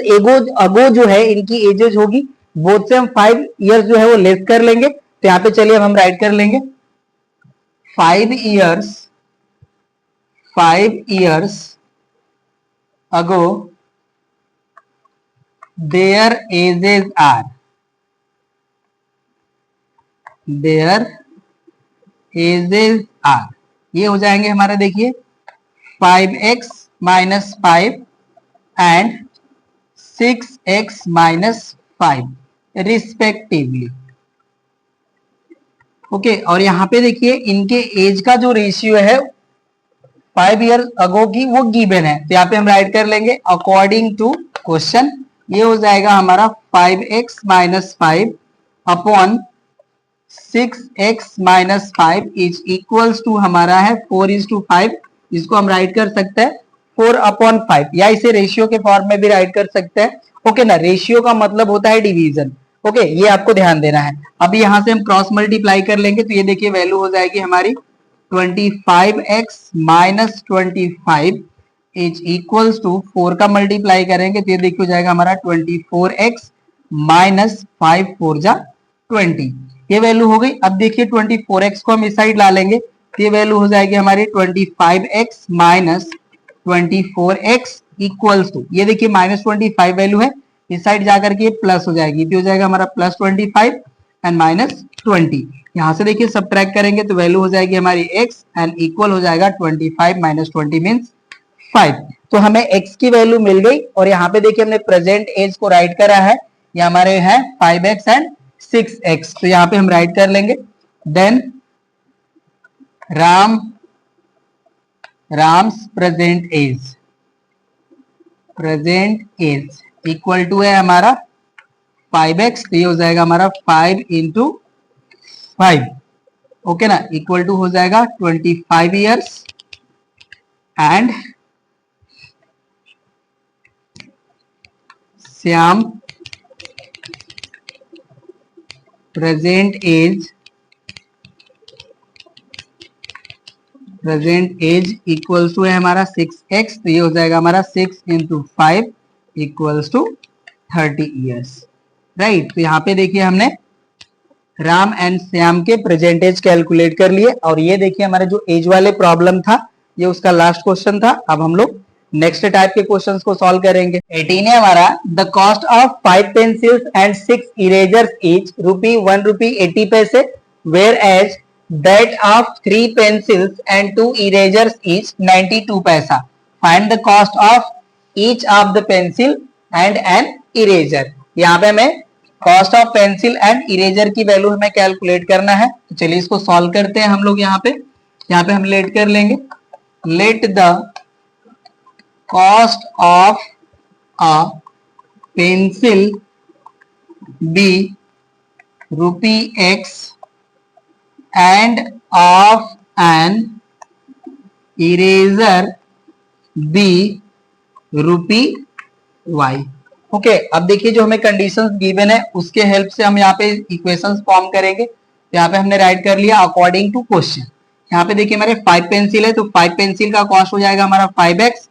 अगो जो है इनकी एजेज होगी, बोथ से हम 5 years जो है वो लेस कर लेंगे। तो यहाँ पे चलिए हम राइट कर लेंगे 5 years ago their ages are ये हो जाएंगे हमारा देखिए 5x minus 5 and 6x minus 5 respectively. Okay, और यहाँ पे देखिए इनके एज का जो रेशियो है 5 years अगो की वो गिवन है। तो यहाँ पे हम राइट कर लेंगे अकॉर्डिंग टू क्वेश्चन, ये हो जाएगा हमारा 5x minus 5 upon 6x minus 5 is equals to हमारा है 4:5। इसको हम राइट कर सकते हैं 4/5 या इसे रेशियो के फॉर्म में भी राइट कर सकते हैं। ओके ना, रेशियो का मतलब होता है डिवीजन। ओके, ये आपको ध्यान देना है। अभी यहां से हम क्रॉस मल्टीप्लाई कर लेंगे तो ये देखिए वैल्यू हो जाएगी हमारी 25x minus 25 is equals to 4 का मल्टीप्लाई करेंगे तो ये देखिए हो जाएगा हमारा 24x माइनस 5 4 जा 20। ये वैल्यू हो गई। अब देखिए 24x को हम इस साइड ला लेंगे तो ये वैल्यू हो जाएगी हमारी 25x minus 24x equals to, ये देखिए माइनस 25 वैल्यू है, इस साइड जाकर के प्लस हो जाएगी तो हो जाएगा हमारा प्लस 25 एंड माइनस 20। यहां से देखिए सब्ट्रैक्ट करेंगे तो वैल्यू हो जाएगी हमारी x एंड इक्वल हो जाएगा 25 माइनस 20 मीन्स 5। तो हमें x की वैल्यू मिल गई और यहाँ पे देखिए हमने प्रेजेंट एज को राइट करा है, ये हमारे है 5x एंड 6x। तो यहाँ पे हम राइट कर लेंगे then Ram's present age equal to है हमारा 5x, तो ये हो जाएगा हमारा 5 इंटू 5। ओके ना, इक्वल टू हो जाएगा 25 years and Shyam present age present age equals to है हमारा 6x, तो ये हो जाएगा हमारा 6 into 5 equals to 30 years, right. तो यहाँ पे देखिए हमने राम एंड श्याम के प्रेजेंट एज कैलकुलेट कर लिए, और ये देखिए हमारे जो एज वाले प्रॉब्लम था ये उसका लास्ट क्वेश्चन था। अब हम लोग नेक्स्ट टाइप के क्वेश्चंस को सॉल्व करेंगे। 18 है हमारा, the cost of 5 pencils and 6 erasers each ₹1.80, whereas that of 3 pencils and 2 erasers each 92 paisa. Find the cost of each of the pencil and an eraser. यहाँ पे हमें cost of pencil and eraser की value हमें calculate करना है। तो चलिए इसको सॉल्व करते हैं हम लोग। यहाँ पे हम लेट कर लेंगे, let the cost of a pencil be ₹X and of an eraser be ₹Y। Okay, अब देखिए जो हमें कंडीशंस गिवन है उसके हेल्प से हम यहाँ पे इक्वेशंस फॉर्म करेंगे। तो यहाँ पे हमने राइट कर लिया अकॉर्डिंग टू क्वेश्चन। यहाँ पे देखिए हमारे 5 पेंसिल है, तो 5 पेंसिल का कॉस्ट हो जाएगा हमारा 5x,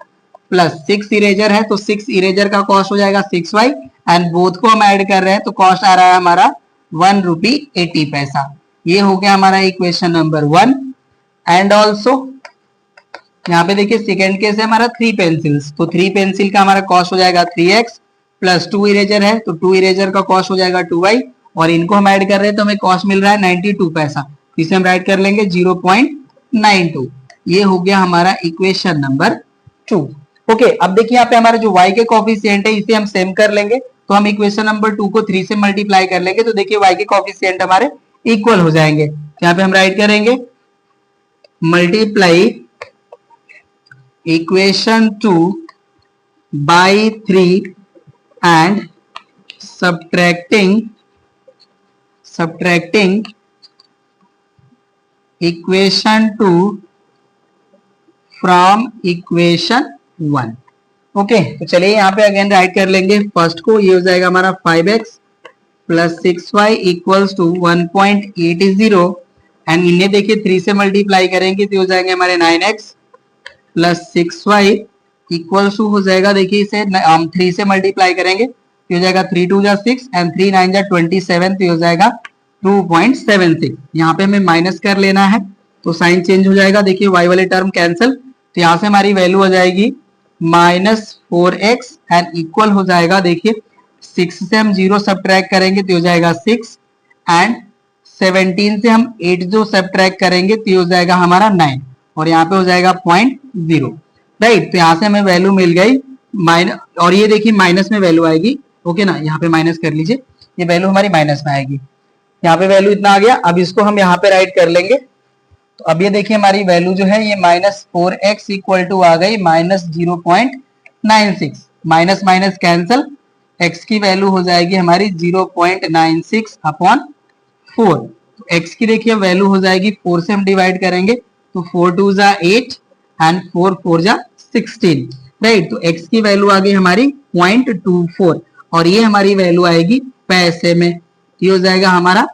प्लस 6 इरेजर है तो 6 इरेजर का कॉस्ट हो जाएगा 6y, एंड बोथ को हम ऐड कर रहे हैं तो कॉस्ट आ रहा है हमारा ₹1.80। ये हो गया हमारा इक्वेशन नंबर 1। एंड ऑल्सो यहाँ पे देखिए सेकेंड केस है हमारा 3 पेंसिल्स, तो 3 पेंसिल का हमारा कॉस्ट हो जाएगा 3x, प्लस 2 इरेजर है तो 2 इरेजर का कॉस्ट हो जाएगा 2y, और इनको हम ऐड कर रहे हैं तो हमें कॉस्ट मिल रहा है 92 पैसा। इसे हम राइट कर लेंगे 0.92। ये हो गया हमारा इक्वेशन नंबर 2। ओके, अब देखिए यहाँ पे हमारा जो y के कोफिशिएंट है इसे हम सेम कर लेंगे, तो हम इक्वेशन नंबर 2 को 3 से मल्टीप्लाई कर लेंगे, तो देखिए y के कोफिशिएंट हमारे इक्वल हो जाएंगे। यहाँ पे हम राइट करेंगे multiply equation 2 by 3 and subtracting equation 2 from equation 1। Okay, तो चलिए यहाँ पे अगेन राइट कर लेंगे फर्स्ट को। ये हो जाएगा हमारा 5x plus 6y equals to 1.80, and इन्हें देखिए 3 से मल्टीप्लाई करेंगे तो हो जाएंगे हमारे 9x plus 6y equals to हो जाएगा, देखिए इसे हम 3 से मल्टीप्लाई करेंगे तो हो जाएगा 3 2 जा 6 एंड 3 9 जा 27, तो हो जाएगा 2.76। यहाँ पे हमें माइनस कर लेना है तो साइन चेंज हो जाएगा, देखिए y वाले टर्म कैंसिल, तो यहाँ से हमारी वैल्यू हो जाएगी -4x एंड इक्वल हो जाएगा, देखिए 6 से हम 0 सब्ट्रैक्ट करेंगे तो हो जाएगा 6, एंड 17 से हम 8 जो सब्ट्रैक्ट करेंगे तो हो जाएगा हमारा 9, और यहाँ पे हो जाएगा 0.0, राइट। तो यहाँ से हमें वैल्यू मिल गई माइनस, और ये देखिए माइनस में वैल्यू आएगी, ओके ना, यहाँ पे माइनस कर लीजिए, ये वैल्यू हमारी माइनस में आएगी। यहाँ पे वैल्यू इतना आ गया। अब इसको हम यहाँ पे राइट कर लेंगे, तो अब ये देखिए हमारी वैल्यू जो है ये -4x इक्वल टू आ गई -0.96, माइनस माइनस कैंसिल, x की वैल्यू हो जाएगी हमारी 0.96 अपॉन 4। तो x की देखिए वैल्यू हो जाएगी 4 से हम डिवाइड करेंगे तो 4 2 जा 8 एंड 4 4 जा 16, राइट। तो x की वैल्यू आ गई हमारी 0.24, और ये हमारी वैल्यू आएगी पैसे में, ये हो जाएगा हमारा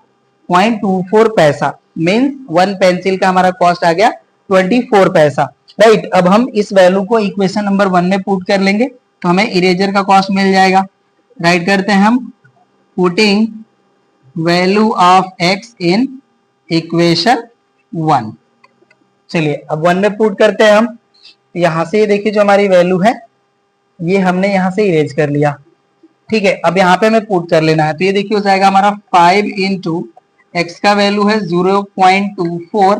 0.24 पैसा, मीन्स 1 पेंसिल का हमारा कॉस्ट आ गया 24 पैसा, राइट। अब हम इस वैल्यू को इक्वेशन नंबर 1 में पुट कर लेंगे तो हमें इरेजर का कॉस्ट मिल जाएगा। राइट करते हैं हम, putting value of x in equation 1। चलिए अब 1 में पुट करते हैं हम, यहां से ये देखिए जो हमारी वैल्यू है ये हमने यहां से इरेज कर लिया, ठीक है। अब यहाँ पे हमें पुट कर लेना है, तो ये देखिए हो जाएगा हमारा 5 इंटू एक्स का वैल्यू है 0.24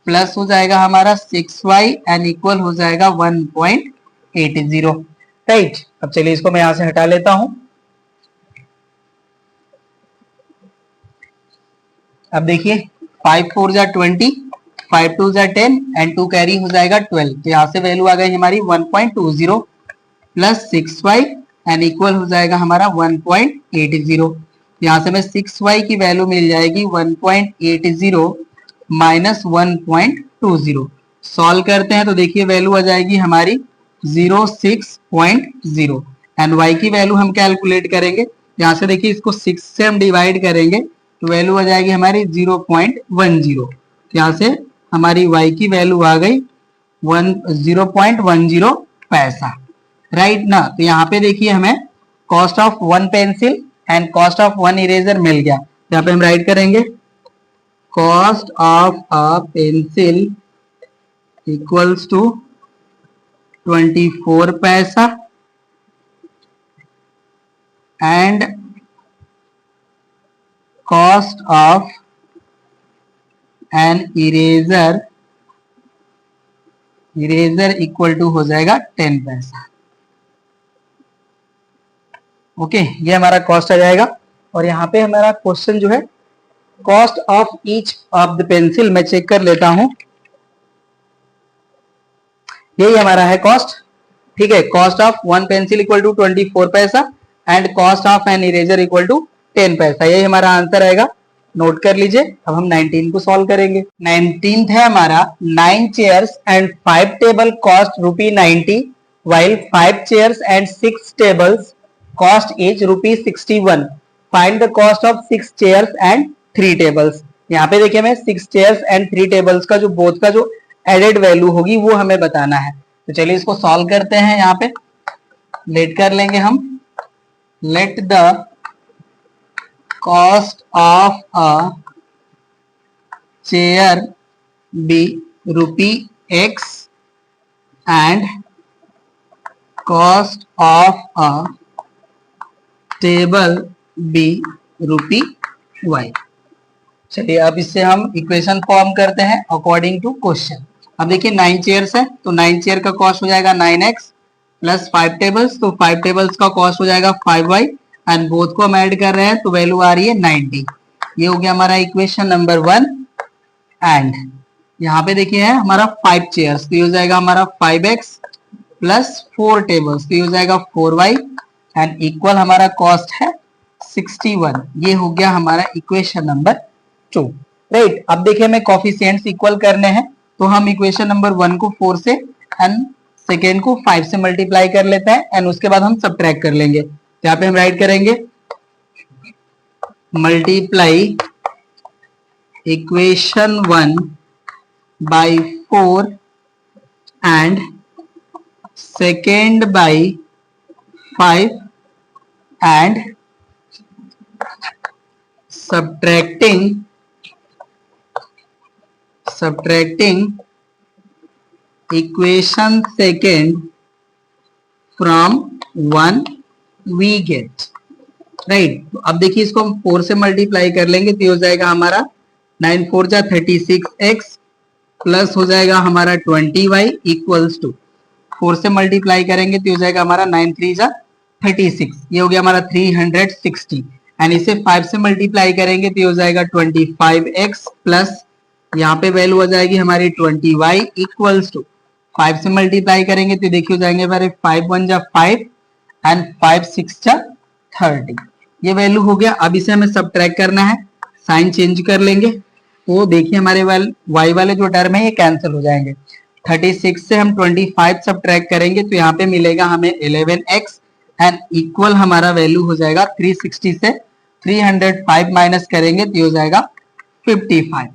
प्लस हो जाएगा हमारा 6y एंड इक्वल हो जाएगा 1.80, राइट। अब चलिए इसको मैं यहां से हटा लेता हूं। अब देखिए 5 4 जा 20, 5 2 जा 10 एंड 2 कैरी हो जाएगा 12, तो यहाँ से वैल्यू आ गई हमारी 1.20 प्लस 6y एंड इक्वल हो जाएगा हमारा 1.80। यहाँ से हमें 6y की वैल्यू मिल जाएगी 1.80 माइनस 1.20। सॉल्व करते हैं तो देखिए वैल्यू आ जाएगी हमारी 06.0 एंड y की वैल्यू हम कैलकुलेट करेंगे। यहाँ से देखिए इसको 6 से हम डिवाइड करेंगे तो वैल्यू आ जाएगी हमारी 0.10। यहाँ से हमारी y की वैल्यू आ गई 0.10 पैसा, राइट ना। तो यहाँ पे देखिए हमें cost of one pencil and cost of one eraser मिल गया। यहाँ पे हम राइट करेंगे cost of a pencil equals to 24 पैसा and cost of an eraser equal to हो जाएगा 10 पैसा। ओके, ये हमारा कॉस्ट आ जाएगा। और यहाँ पे हमारा क्वेश्चन जो है cost of each of the pencil, मैं चेक कर लेता हूं, यही हमारा है कॉस्ट। ठीक है, cost of one pencil equal to 24 पैसा and cost of an eraser equal to 10 paisa, यही हमारा आंसर आएगा। नोट कर लीजिए। अब हम 19 को सॉल्व करेंगे। 19th है हमारा 9 chairs and 5 table cost ₹90 while 5 chairs and 6 tables cost each ₹61. Find the cost of 6 chairs and 3 tables. यहाँ पे देखिए हमें 6 chairs and 3 tables का जो बोथ का जो एडेड वैल्यू होगी वो हमें बताना है। तो चलिए इसको सॉल्व करते हैं। यहाँ पे लेट कर लेंगे हम, let the cost of a chair be ₹X and cost of a table be ₹Y। चलिए अब इससे हम इक्वेशन फॉर्म करते हैं अकॉर्डिंग टू क्वेश्चन। अब देखिए 9 चेयर्स है तो 9 चेयर का कॉस्ट हो जाएगा 9x प्लस 5 टेबल्स, तो 5 टेबल्स का कॉस्ट हो जाएगा 5y एंड बोथ को हम ऐड कर रहे हैं तो वैल्यू आ रही है 90। ये हो गया हमारा इक्वेशन नंबर 1। एंड यहाँ पे देखिए है हमारा 5 चेयर्स, तो ये हो जाएगा हमारा 5x प्लस 4 टेबल्स, तो ये हो जाएगा 4y एंड इक्वल हमारा कॉस्ट है 61। ये हो गया हमारा इक्वेशन नंबर 2, राइट। अब देखिए हमें कोफिशिएंट्स इक्वल करने हैं, तो हम इक्वेशन नंबर 1 को 4 से एंड सेकेंड को 5 से मल्टीप्लाई कर लेते हैं एंड उसके बाद हम सबट्रैक्ट कर लेंगे। तो यहाँ पे हम राइट करेंगे multiply equation 1 by 4 and second by 5 and subtracting equation second from 1 we get, right. तो अब देखिए इसको हम 4 से मल्टीप्लाई कर लेंगे तो हो जाएगा हमारा 9 4 जा 36x प्लस हो जाएगा हमारा 20y इक्वल्स टू 4 से मल्टीप्लाई करेंगे तो हो जाएगा हमारा 9 3 जा 36, ये हो गया हमारा 360 एंड इसे 5 से मल्टीप्लाई करेंगे तो हो जाएगा 25x प्लस यहाँ पे वैल्यू हो जाएगी हमारी 20y इक्वल्स टू 5 से मल्टीप्लाई करेंगे तो देखिए हो जाएंगे हमारे 5 1 जा 5 एंड 5 6 जा 30, ये वैल्यू हो गया। अब इसे हमें सबट्रैक्ट करना है, साइन चेंज कर लेंगे तो देखिए हमारे y वाले जो टर्म है ये कैंसिल हो जाएंगे। 36 से हम 25 सबट्रैक्ट करेंगे तो यहाँ पे मिलेगा हमें 11x एंड इक्वल हमारा वैल्यू हो जाएगा 360 से 305 माइनस करेंगे तो हो जाएगा 55,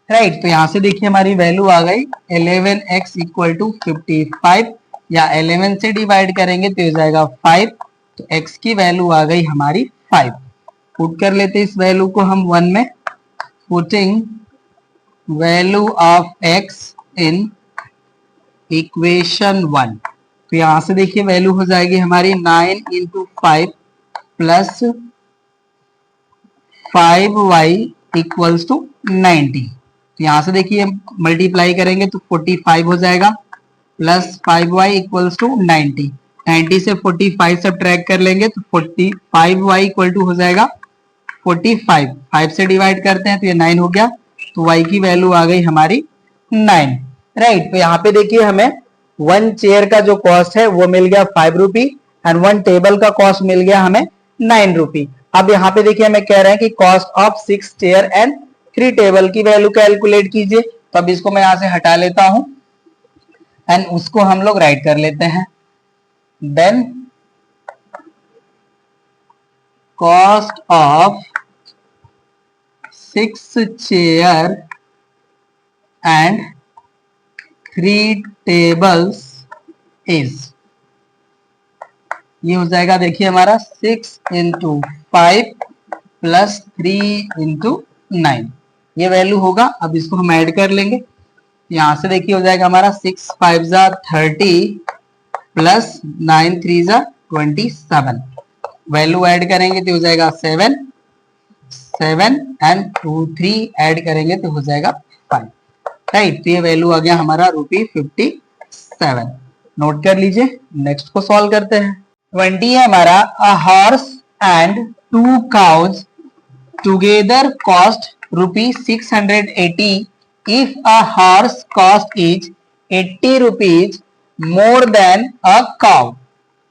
राइट। तो यहाँ से देखिए हमारी वैल्यू आ गई 11x इक्वल टू 55 या 11 से डिवाइड करेंगे तो हो जाएगा 5, तो x की वैल्यू आ गई हमारी 5। पुट कर लेते इस वैल्यू को हम 1 में, putting value of x in equation 1, तो यहां से देखिए वैल्यू हो जाएगी हमारी 9 into 5 plus 5y equals to 90। तो यहां से देखिए मल्टीप्लाई करेंगे तो 45 हो जाएगा प्लस 5y इक्वल्स टू 90। 90 से 45 सब्ट्रैक्ट कर लेंगे तो 45y इक्वल टू हो जाएगा 45, 5 से डिवाइड करते हैं तो ये 9 हो गया, तो y की वैल्यू आ गई हमारी 9, राइट। तो यहाँ पे देखिए हमें 1 चेयर का जो कॉस्ट है वो मिल गया 5 रुपी एंड 1 टेबल का कॉस्ट मिल गया हमें 9 रुपी। अब यहाँ पे देखिए हमें कह रहे हैं कि cost of 6 chair and 3 table की वैल्यू कैलकुलेट कीजिए। तो अब इसको मैं यहां से हटा लेता हूं एंड उसको हम लोग राइट कर लेते हैं। Then cost of 6 chair and 3 tables is, ये हो जाएगा देखिए हमारा 6 into 5 प्लस 3 into 9, ये वैल्यू होगा। अब इसको हम ऐड कर लेंगे, यहां से देखिए हो जाएगा हमारा 6 5 जा 30 प्लस 9 3 जा 27, वैल्यू ऐड करेंगे तो हो जाएगा 7 7 एंड 2 3 ऐड करेंगे तो हो जाएगा 5, राइट। तो ये वैल्यू आ गया हमारा ₹57। नोट कर लीजिए, नेक्स्ट को सॉल्व करते हैं। 20 है हमारा, a horse and 2 cows together cost ₹680 if a horse cost is 80 rupees more than a cow।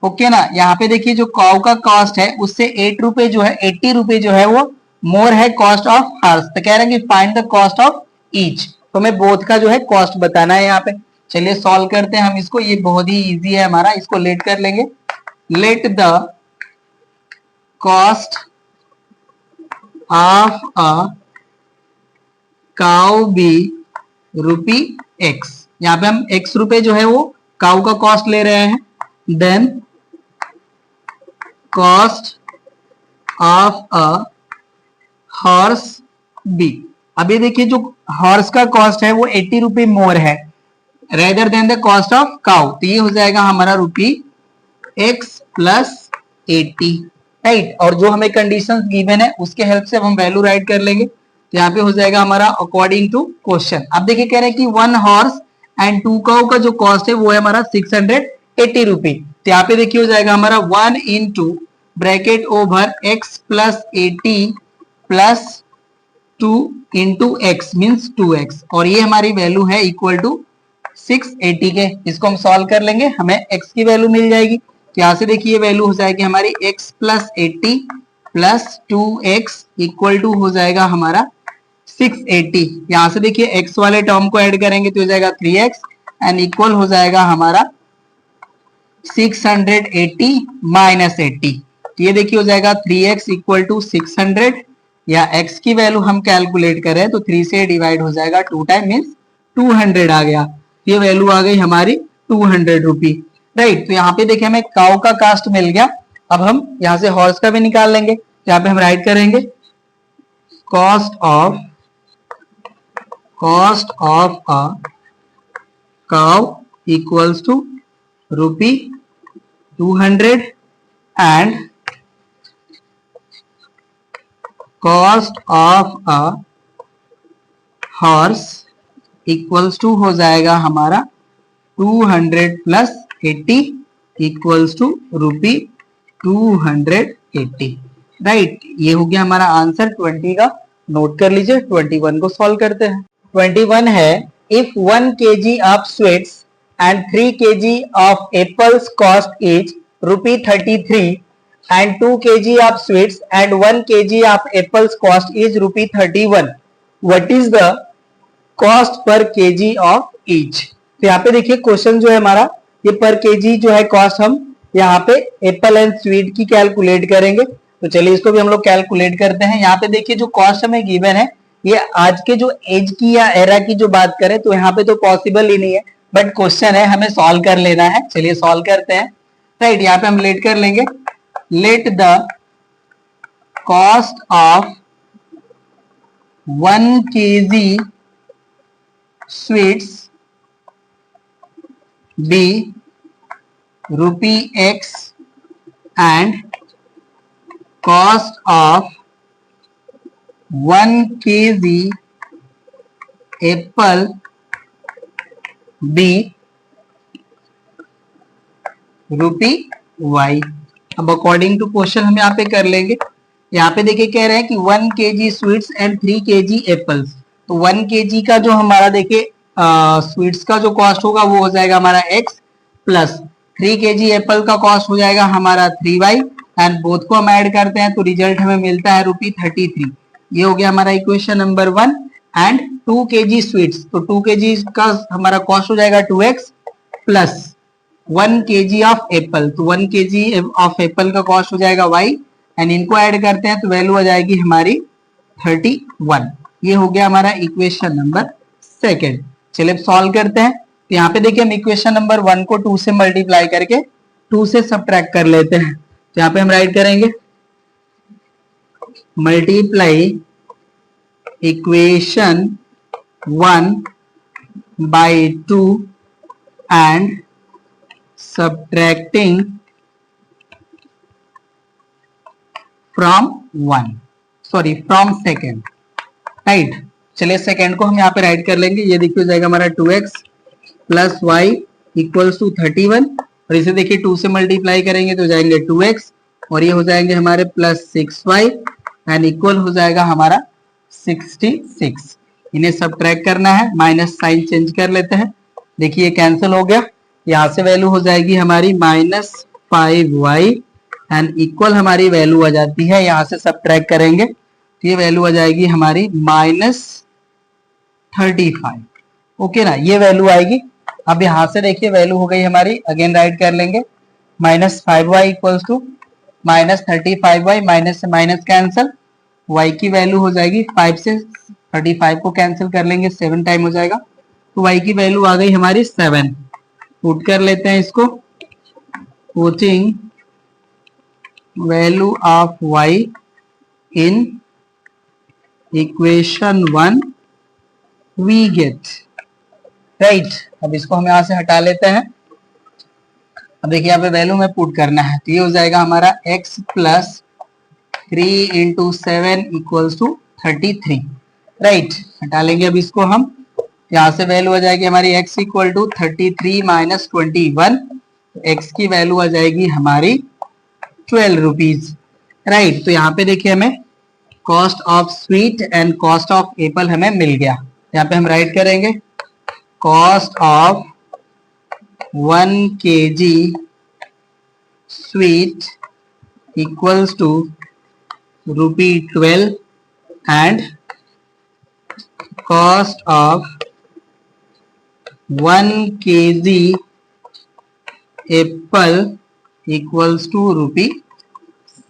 Okay ना, यहाँ पे देखिए जो काउ का कॉस्ट है उससे 8 रुपए जो है 80 रुपए जो है वो मोर है कॉस्ट ऑफ हॉर्स। तो कह रहे हैं कि find the cost of each, तो हमें बोथ का जो है कॉस्ट बताना है यहाँ पे। चलिए सॉल्व करते हैं हम इसको, ये बहुत ही इजी है हमारा, इसको लेट कर लेंगे। Let the cost of a cow be ₹X, यहाँ पे हम X रुपए जो है वो काउ का कॉस्ट ले रहे हैं। Then cost of a horse be, अभी देखिए जो हॉर्स का कॉस्ट है वो 80 रुपए मोर है rather than the cost of cow, तो ये हो जाएगा हमारा ₹X प्लस 80, राइट। और जो हमें कंडीशंस गिवन है उसके हेल्प से हम वैल्यू राइट कर लेंगे, तो यहाँ पे हो जाएगा हमारा अकॉर्डिंग टू क्वेश्चन। अब देखिए कह रहे हैं कि 1 हॉर्स एंड 2 काउ का जो कॉस्ट है वो है हमारा 680 रुपए, तो यहाँ पे देखिए हो जाएगा हमारा 1 into bracket over X plus 80 plus 2 into x means 2x, और ये हमारी वैल्यू है इक्वल टू 680 के। इसको हम सॉल्व कर लेंगे, हमें x की वैल्यू मिल जाएगी, तो यहाँ से देखिए वैल्यू हो जाएगी हमारी x plus 80 plus 2x equal to हो जाएगा हमारा 680। यहाँ से देखिए x वाले टर्म को ऐड करेंगे तो हो जाएगा 3x एंड इक्वल हो जाएगा हमारा 680 माइनस 80, तो ये देखिए हो जाएगा 3x इक्वल टू 600, या x की वैल्यू हम कैलकुलेट करें तो 3 से डिवाइड हो जाएगा 2 टाइम मीन्स 200 आ गया, ये वैल्यू आ गई हमारी 200 रुपी, राइट। तो यहाँ पे देखिए हमें काउ का कास्ट मिल गया। अब हम यहाँ से हॉर्स का भी निकाल लेंगे, यहाँ पे हम राइट करेंगे cost of a cow equals to ₹200 and cost of a horse equals to हो जाएगा हमारा 200 प्लस 80 इक्वल्स टू ₹280, राइट। ये हो गया हमारा आंसर 20 का। नोट कर लीजिए, 21 को सॉल्व करते हैं। 21 है, if 1 kg of sweets and 3 kg of apples cost is ₹33 and 2 kg of sweets and 1 kg of apples cost is ₹31, what is the cost per kg of each। तो यहाँ पे देखिए क्वेश्चन जो है हमारा ये पर केजी जो है कॉस्ट हम यहाँ पे एप्पल एंड स्वीट की कैलकुलेट करेंगे, तो चलिए इसको भी हम लोग कैलकुलेट करते हैं। यहाँ पे देखिए जो कॉस्ट हमें गिवन है ये आज के जो एज की या एरा की जो बात करें तो यहाँ पे तो पॉसिबल ही नहीं है, बट क्वेश्चन है हमें सॉल्व कर लेना है। चलिए सॉल्व करते हैं, राइट। यहाँ पे हम लेट कर लेंगे, let the cost of 1 kg sweets be ₹X and cost of 1 kg apple be ₹Y। अब अकॉर्डिंग टू क्वेश्चन हम यहाँ पे कर लेंगे। यहाँ पे देखिए कह रहे हैं कि 1 kg sweets and 3 kg apples, तो 1 kg का जो हमारा देखिए स्वीट्स का जो कॉस्ट होगा वो हो जाएगा हमारा x प्लस 3 kg एप्पल का कॉस्ट हो जाएगा हमारा 3y एंड बोथ को हम ऐड करते हैं तो रिजल्ट हमें मिलता है ₹33। ये हो गया हमारा equation number 1। And 2 kg sweets, तो 2 kg का हमारा कॉस्ट हो जाएगा 2x plus 1 kg of Apple, तो 1 kg ऑफ एप्पल का कॉस्ट हो जाएगा y एंड इनको ऐड करते हैं तो वैल्यू आ जाएगी हमारी 31। ये हो गया हमारा इक्वेशन नंबर 2। चलिए अब सॉल्व करते हैं, तो यहाँ पे देखिए हम इक्वेशन नंबर 1 को 2 से मल्टीप्लाई करके 2 से सब्ट्रैक्ट कर लेते हैं। तो यहाँ पे हम राइट करेंगे multiply equation 1 by 2 and subtracting from second, right. चलिए सेकेंड को हम यहाँ पे राइट कर लेंगे। ये देखिए हो जाएगा हमारा 2x plus y equals to 31, और इसे देखिए 2 से मल्टीप्लाई करेंगे तो जाएंगे 2x, और ये हो जाएंगे हमारे प्लस 6y एंड इक्वल हो जाएगा हमारा 66। इन्हें सब्ट्रैक्ट करना है, माइनस साइन चेंज कर लेते हैं। देखिए कैंसिल हो गया, यहाँ से वैल्यू हो जाएगी हमारी -5y एंड इक्वल हमारी वैल्यू आ जाती है, यहाँ से सब्ट्रैक्ट करेंगे तो ये वैल्यू आ जाएगी हमारी -35। ओके ना, ये वैल्यू आएगी। अब यहाँ से देखिए वैल्यू हो गई हमारी, अगेन राइट कर लेंगे -5y equals to -35y, minus से माइनस कैंसिल, y की वैल्यू हो जाएगी 5 से 35 को कैंसिल कर लेंगे 7 टाइम हो जाएगा, तो y की वैल्यू आ गई हमारी 7। पुट कर लेते हैं इसको, putting value of y in equation 1 we get, right. अब इसको हम यहां से हटा लेते हैं। अब देखिए यहाँ पे वैल्यू में पुट करना है, तो ये हो जाएगा हमारा x plus 3 into 7 equals to 33, right. हटा लेंगे अब इसको हम, यहाँ से वैल्यू आ जाएगी हमारी x equal to 33 minus 21, x की वैल्यू आ जाएगी हमारी 12 रुपीज, राइट। तो यहाँ पे देखिए हमें cost of sweet and cost of apple हमें मिल गया। यहाँ पे हम राइट करेंगे cost of 1 kg sweet equals to ₹12 and cost of 1 kg apple equals to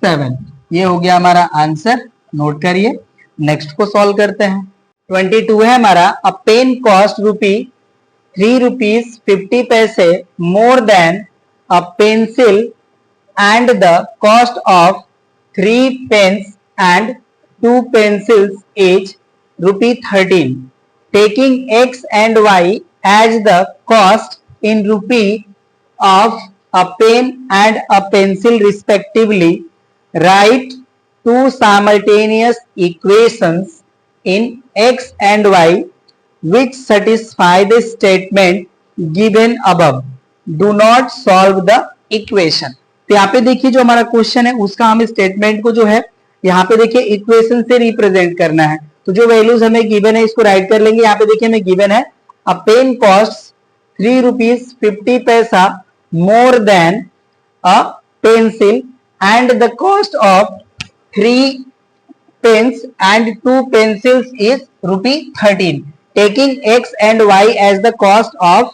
₹7। ये हो गया हमारा आंसर, नोट करिए। नेक्स्ट को सॉल्व करते हैं। 22 है हमारा, a pen cost ₹3.50 more than a pencil and the cost of 3 pens and 2 pencils each ₹13, taking x and y as the cost in rupee of a pen and a pencil respectively. Write two simultaneous equations in x and y which satisfy the statement given above. Do not solve the equation. तो यहाँ पे देखिए जो हमारा question है उसका हम statement को जो है यहाँ पे देखिए इक्वेशन से रिप्रेजेंट करना है। तो जो वैल्यूज हमें गिवन है इसको राइट कर लेंगे। यहाँ पे देखिए हमें गिवन है a pen cost ₹3.50 more than a pencil and the cost of 3 pens and 2 pencils is ₹13, taking x and y as the cost of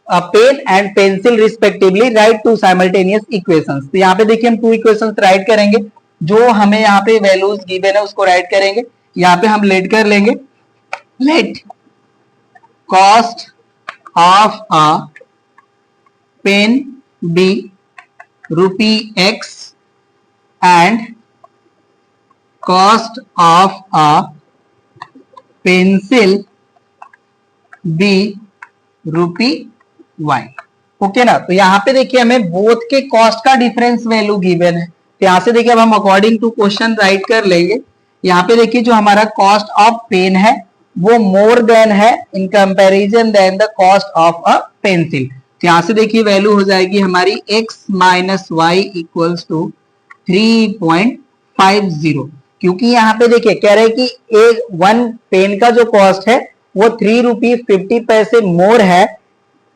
a pen and pencil respectively. Write two simultaneous equations. तो यहाँ पे देखिए हम 2 equations right करेंगे, जो हमें यहाँ पे वैल्यूज गिवन है उसको राइट करेंगे। यहाँ पे हम लेट कर लेंगे, let cost of a pen be ₹x and cost of a pencil be ₹y। Okay ना। तो यहाँ पे देखिए हमें बोथ के कॉस्ट का डिफरेंस वैल्यू गिवन है, तो यहाँ से देखिए अब हम अकॉर्डिंग टू क्वेश्चन राइट कर लेंगे। यहाँ पे देखिए जो हमारा कॉस्ट ऑफ पेन है वो मोर देन है in comparison than the cost of a pencil. तो यहाँ से देखिए वैल्यू हो जाएगी हमारी x minus y equals to 3.50, क्योंकि यहाँ पे देखिए कह रहे हैं कि एक 1 पेन का जो कॉस्ट है वो ₹3.50 मोर है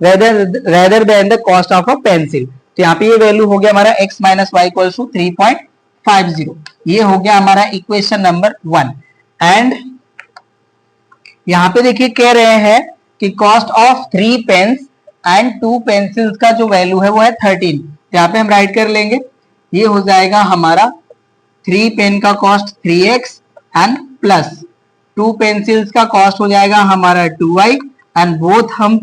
rather than the cost of a pencil. तो यहाँ पे ये वैल्यू हो गया हमारा x minus y equals to 3.50। ये हो गया हमारा इक्वेशन नंबर 1। एंड यहाँ पे देखिए कह रहे हैं कि cost of 3 pens and 2 pencils का जो वैल्यू है वो है 13। यहाँ पे हम राइट कर लेंगे, ये हो जाएगा हमारा 3 पेन का cost 3x and plus 2 pencils का कॉस्ट हो जाएगा हमारा 2y एंड बोथ हम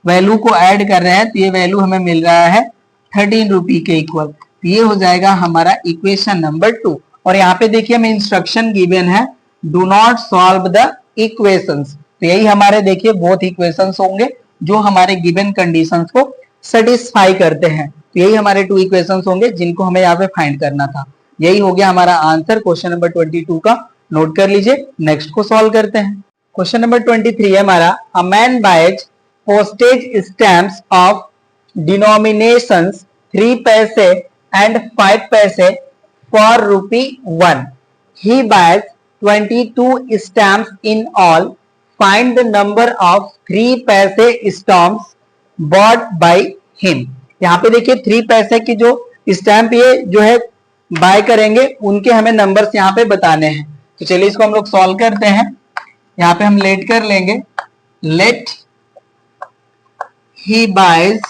वैल्यू को ऐड कर रहे हैं तो ये वैल्यू हमें मिल रहा है 13 रुपी के इक्वल। तो ये हो जाएगा हमारा इक्वेशन नंबर 2। और यहाँ पे देखिए हमें इंस्ट्रक्शन गिवन है, do not solve the equations. तो यही हमारे देखिए बोथ इक्वेशंस होंगे जो हमारे गिवन कंडीशंस को सेटिस्फाई करते हैं। तो यही हमारे 2 इक्वेशंस होंगे जिनको हमें यहाँ पे फाइंड करना था। यही हो गया हमारा आंसर क्वेश्चन नंबर 22 का। नोट कर लीजिए, नेक्स्ट को सॉल्व करते हैं। क्वेश्चन नंबर 23 है हमारा, a man buys postage stamps of denominations 3 paise and 5 paise for ₹1. He buys 22 stamps in all. Find the number of 3 पैसे स्टैम्प्स bought by him. यहाँ पे देखिए 3 पैसे की जो स्टैम्प ये जो है बाय करेंगे उनके हमें नंबर्स यहाँ पे बताने हैं। तो चलिए इसको हम लोग सॉल्व करते हैं। यहाँ पे हम लेट कर लेंगे, लेट ही बाइज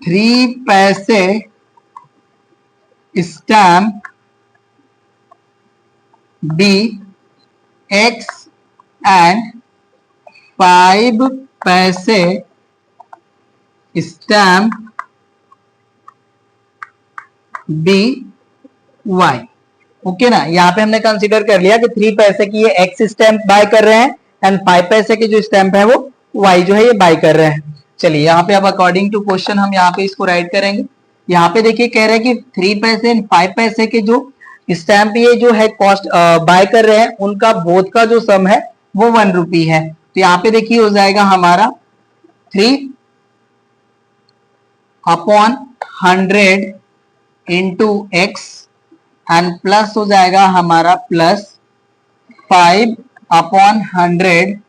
3 पैसे स्टैम्प बी एक्स एंड 5 पैसे स्टैम्प बी वाई। ओके ना, यहाँ पे हमने कंसीडर कर लिया कि 3 पैसे की ये एक्स स्टैम्प बाय कर रहे हैं एंड 5 पैसे की जो स्टैम्प है वो वाई जो है ये बाय कर रहे हैं। चलिए यहाँ पे अब अकॉर्डिंग टू क्वेश्चन हम यहाँ पे इसको राइट करेंगे। यहाँ पे देखिए कह रहे हैं कि 3 पैसे एंड 5 पैसे के जो स्टैम्प ये जो है कॉस्ट बाय कर रहे हैं उनका बोथ का जो सम है वो 1 रुपी है। तो यहाँ पे देखिए हो जाएगा हमारा 3 upon 100 into x and plus हो जाएगा हमारा plus 5 upon 100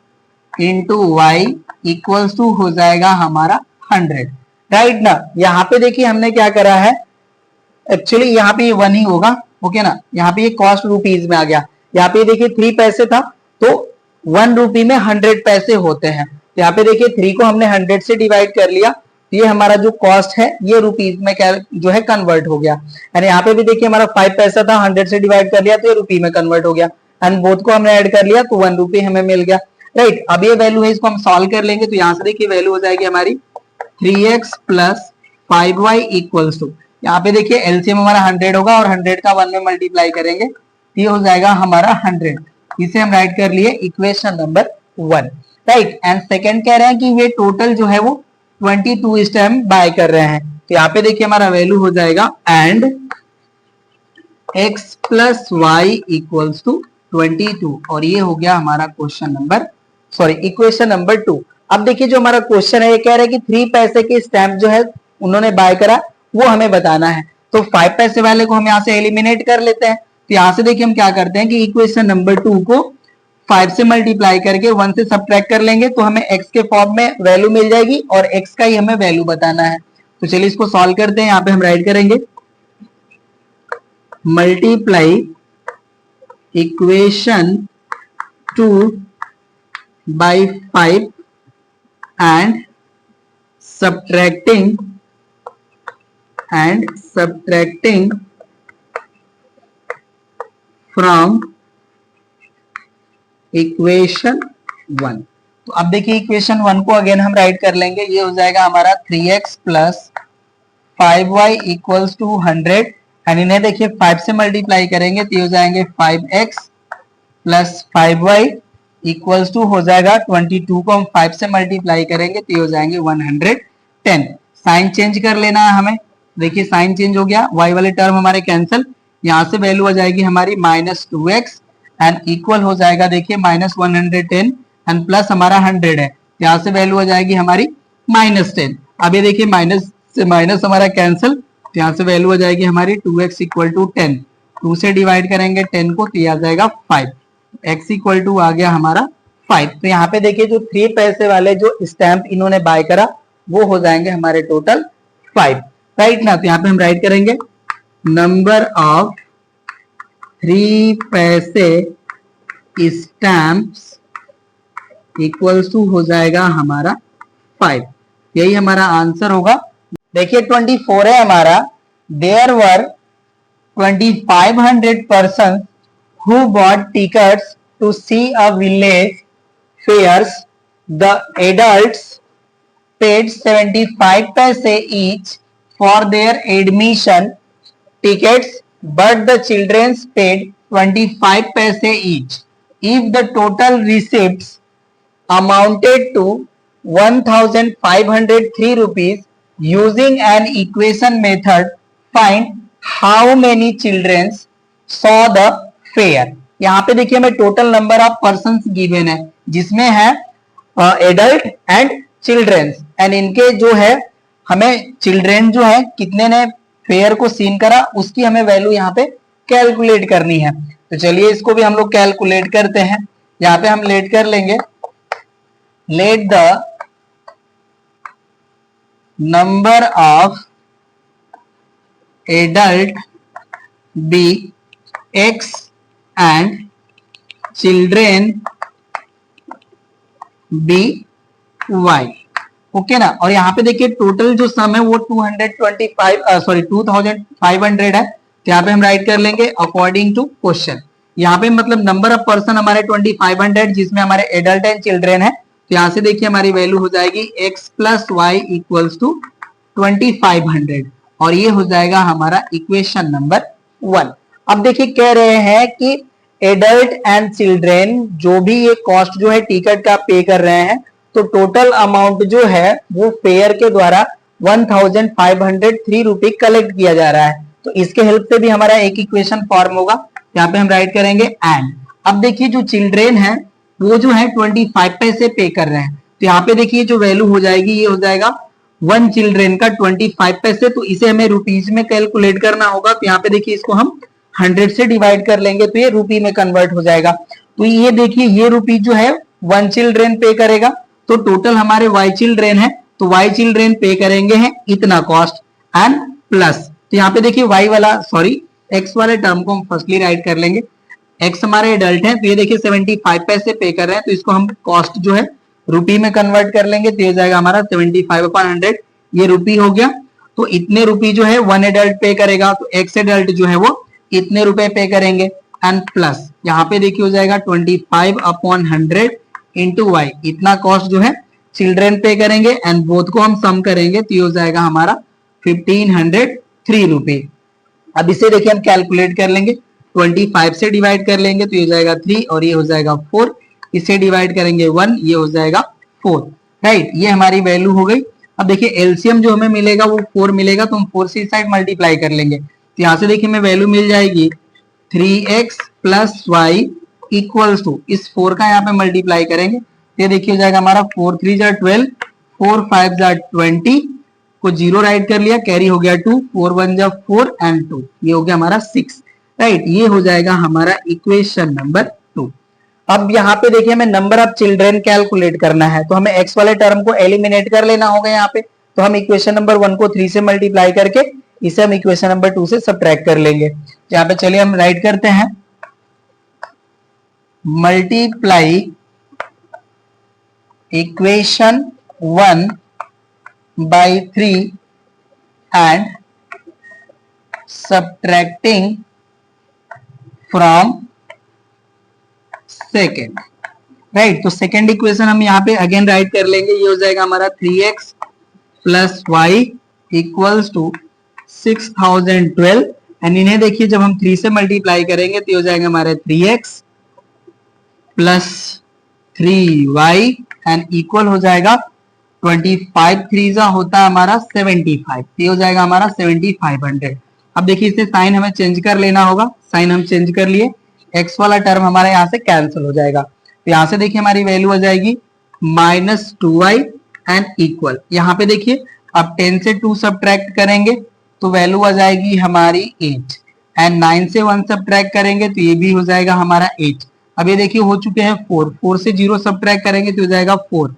into y equals to हो जाएगा हमारा 100, राइट ना। यहाँ पे देखिए हमने क्या करा है, एक्चुअली यहाँ पे ये 1 ही होगा। ओके ना, यहाँ पे ये कॉस्ट रुपीज में आ गया। यहाँ पे देखिए 3 पैसे था तो 1 रुपी में 100 पैसे होते हैं। तो यहाँ पे देखिए 3 को हमने 100 से डिवाइड कर लिया, ये हमारा जो कॉस्ट है ये रुपीज में क्या जो है कन्वर्ट हो गया। एंड यहाँ पे भी देखिए हमारा 5 पैसा था, 100 से डिवाइड कर लिया तो ये रुपी में कन्वर्ट हो गया एंड बोथ को हमने ऐड कर लिया तो 1 रुपी हमें मिल गया, राइट। अब ये वैल्यू है, इसको हम सॉल्व कर लेंगे। तो यहाँ से देखिए वैल्यू हो जाएगी हमारी 3x plus 5y equals to, यहाँ पे देखिए एलसीएम हमारा 100 होगा और 100 का 1 में मल्टीप्लाई करेंगे ये हो जाएगा हमारा 100। इसे हम राइट कर लिए equation number 1, right. And second कह रहे हैं कि ये टोटल जो है वो 22 स्टैम्प बाय कर रहे हैं। तो यहाँ पे देखिए हमारा वैल्यू हो जाएगा and x plus y equals to 22, और ये हो गया हमारा क्वेश्चन नंबर इक्वेशन नंबर 2। अब देखिए जो हमारा क्वेश्चन है ये कह रहा है कि 3 पैसे के स्टैम्प जो है उन्होंने बाय करा वो हमें बताना है। तो 5 पैसे वाले को हम यहाँ से एलिमिनेट कर लेते हैं। तो यहाँ से देखिए हम क्या करते हैं कि इक्वेशन नंबर 2 को 5 से मल्टीप्लाई करके 1 से सब्ट्रैक्ट कर लेंगे तो हमें x के फॉर्म में वैल्यू मिल जाएगी और x का ही हमें वैल्यू बताना है। तो चलिए इसको सॉल्व करते हैं। यहाँ पे हम राइट करेंगे multiply equation 2 by 5 and subtracting from equation 1। तो अब देखिए इक्वेशन 1 को अगेन हम राइट कर लेंगे। ये हो जाएगा हमारा 3x plus 5y equals to 100 and इन्हें देखिए 5 से मल्टीप्लाई करेंगे तो ये हो जाएंगे 5x plus 5y equals to हो जाएगा 22 को हम 5 से मल्टीप्लाई करेंगे तो ये हो जाएंगे 110। साइन चेंज कर लेना है हमें, देखिए साइन चेंज हो गया, y वाले टर्म हमारे कैंसिल, यहाँ से वैल्यू आ जाएगी हमारी -2x एंड इक्वल हो जाएगा देखिए -110 एंड प्लस हमारा 100 है, यहाँ से वैल्यू आ जाएगी हमारी -10। अब ये देखिए माइनस से माइनस हमारा कैंसिल, तो यहाँ से वैल्यू आ जाएगी हमारी 2x इक्वल टू 10, 2 से डिवाइड करेंगे 10 को तो ये आ जाएगा 5, x इक्वल टू आ गया हमारा 5। तो यहाँ पे देखिए जो 3 पैसे वाले जो स्टैम्प इन्होंने बाय करा वो हो जाएंगे हमारे टोटल 5, राइट ना। तो यहाँ पे हम राइट करेंगे नंबर ऑफ 3 पैसे स्टैम्प्स इक्वल्स टू हो जाएगा हमारा 5, यही हमारा आंसर होगा। देखिए 24 है हमारा, there were 2500 person who bought tickets to see a village fairs the adults paid 75 paise each for their admission tickets, but the children paid 25 paise each. If the total receipts amounted to 1503 rupees, using an equation method, find how many children saw the fair. यहाँ पे देखिए हमें total number of person given है जिसमें है adult and children, and इनके जो है हमें चिल्ड्रेन जो है कितने ने फेयर को सीन करा उसकी हमें वैल्यू यहाँ पे कैलकुलेट करनी है। तो चलिए इसको भी हम लोग कैलकुलेट करते हैं। यहाँ पे हम लेट कर लेंगे, let the number of adult be x and children be y. Okay ना। और यहाँ पे देखिए टोटल जो सम है वो 2500 है। तो यहाँ पे हम राइट कर लेंगे अकॉर्डिंग टू क्वेश्चन। यहाँ पे मतलब नंबर ऑफ पर्सन हमारे 2500 जिसमें हमारे एडल्ट एंड चिल्ड्रेन है। तो यहाँ से देखिए हमारी वैल्यू हो जाएगी x plus y equals to 2500 और ये हो जाएगा हमारा इक्वेशन नंबर 1। अब देखिए कह रहे हैं कि एडल्ट एंड चिल्ड्रेन जो भी ये कॉस्ट जो है टिकट का पे कर रहे हैं तो टोटल अमाउंट जो है वो फेयर के द्वारा 1503 रुपए कलेक्ट किया जा रहा है। तो इसके हेल्प से भी हमारा एक इक्वेशन फॉर्म होगा। यहाँ पे हम राइट करेंगे एंड। अब देखिए जो चिल्ड्रेन है वो जो है 25 पैसे पे कर रहे हैं। तो यहाँ पे देखिए जो वैल्यू हो जाएगी ये हो जाएगा 1 चिल्ड्रेन का 25 पैसे। तो इसे हमें रुपीज में कैलकुलेट करना होगा। तो यहाँ पे देखिए इसको हम 100 से डिवाइड कर लेंगे तो ये रुपी में कन्वर्ट हो जाएगा। तो ये देखिए ये रुपी जो है 1 चिल्ड्रेन पे करेगा। तो टोटल हमारे y चिल्ड्रेन है तो y चिल्ड्रेन पे करेंगे हैं इतना कॉस्ट एंड प्लस। तो यहाँ पे देखिए y वाला x वाले टर्म को हम फर्स्टली राइट कर लेंगे। x हमारे एडल्ट हैं तो ये देखिए 75 पैसे पे कर रहे हैं तो इसको हम कॉस्ट जो है रुपी में कन्वर्ट कर लेंगे। तो ये जाएगा हमारा 75/100, ये रुपी हो गया। तो इतने रुपी जो है 1 एडल्ट पे करेगा तो x एडल्ट जो है वो इतने रुपए पे करेंगे एंड प्लस यहाँ पे देखिए हो जाएगा 25/100 इंटू वाई, इतना कॉस्ट जो है चिल्ड्रेन पे करेंगे एंड बोथ को हम सम करेंगे तो ये हो जाएगा हमारा 1503 रुपए। अब इसे देखिए हम कैलकुलेट कर लेंगे, 25 से डिवाइड कर लेंगे तो ये हो जाएगा 3 और ये हो जाएगा 4, इसे डिवाइड करेंगे 1, ये हो जाएगा 4। राइट, ये हमारी वैल्यू हो गई। अब देखिए एलसीएम जो हमें मिलेगा वो 4 मिलेगा तो हम 4 से साइड मल्टीप्लाई कर लेंगे। तो यहाँ से देखिए हमें वैल्यू मिल जाएगी 3x plus y equals to, इस 4 का यहाँ पे मल्टीप्लाई करेंगे तो ये देखिए हो जाएगा हमारा 4 3 जा 12, 4 5 जा 20 को 0 राइट कर लिया, कैरी हो गया 2, 4 1 जा 4 एंड 2, ये हो गया हमारा 6। राइट, ये हो जाएगा हमारा इक्वेशन नंबर 2। अब यहाँ पे देखिए हमें नंबर ऑफ चिल्ड्रेन कैलकुलेट करना है तो हमें x वाले टर्म को एलिमिनेट कर लेना होगा यहाँ पे। तो हम इक्वेशन नंबर 1 को 3 से मल्टीप्लाई करके इसे हम इक्वेशन नंबर 2 से सब्ट्रैक्ट कर लेंगे। यहाँ पे चलिए हम राइट करते हैं multiply equation 1 by 3 and subtracting from second. Right, तो सेकेंड इक्वेशन हम यहाँ पे अगेन राइट कर लेंगे, ये हो जाएगा हमारा 3x plus y equals to 6012 and इन्हें देखिए जब हम 3 से मल्टीप्लाई करेंगे तो हो जाएगा हमारा 3x plus 3y and equal हो जाएगा 25 3 जा होता है हमारा 75, ये हो जाएगा हमारा 7500। अब देखिए इसे साइन हमें चेंज कर लेना होगा, साइन हम चेंज कर लिए, x वाला टर्म हमारा यहाँ से कैंसिल हो जाएगा। तो यहाँ से देखिए हमारी वैल्यू हो जाएगी -2y एंड इक्वल, यहाँ पे देखिए अब 10 से 2 सब्ट्रैक्ट करेंगे तो वैल्यू आ जाएगी हमारी 8 एंड 9 से 1 सब्ट्रैक्ट करेंगे तो ये भी हो जाएगा हमारा 8। अब ये देखिए हो चुके हैं 4, 4 से 0 सब्ट्रैक्ट करेंगे तो हो जाएगा 4।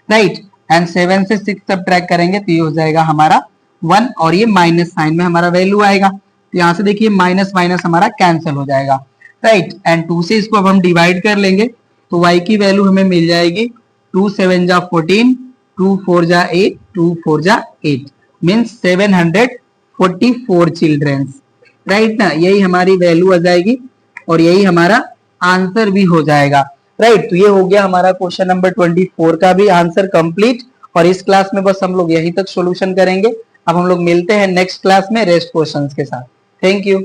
राइट, एंड 7 से 6 सब्ट्रैक्ट करेंगे तो ये हो जाएगा हमारा 1 और ये माइनस साइन में हमारा वैल्यू आएगा। तो यहाँ से देखिए माइनस माइनस हमारा कैंसिल हो जाएगा। राइट, एंड 2 से इसको अब हम डिवाइड कर लेंगे तो y की वैल्यू हमें मिल जाएगी 2 7 जा 14, 2 4 जा 8, 2 4 जा 8 मीन्स 744 चिल्ड्रेंस। राइट ना, यही हमारी वैल्यू आ जाएगी और यही हमारा आंसर भी हो जाएगा। राइट। तो ये हो गया हमारा क्वेश्चन नंबर 24 का भी आंसर कंप्लीट। और इस क्लास में बस हम लोग यहीं तक सॉल्यूशन करेंगे। अब हम लोग मिलते हैं नेक्स्ट क्लास में रेस्ट क्वेश्चंस के साथ। Thank you.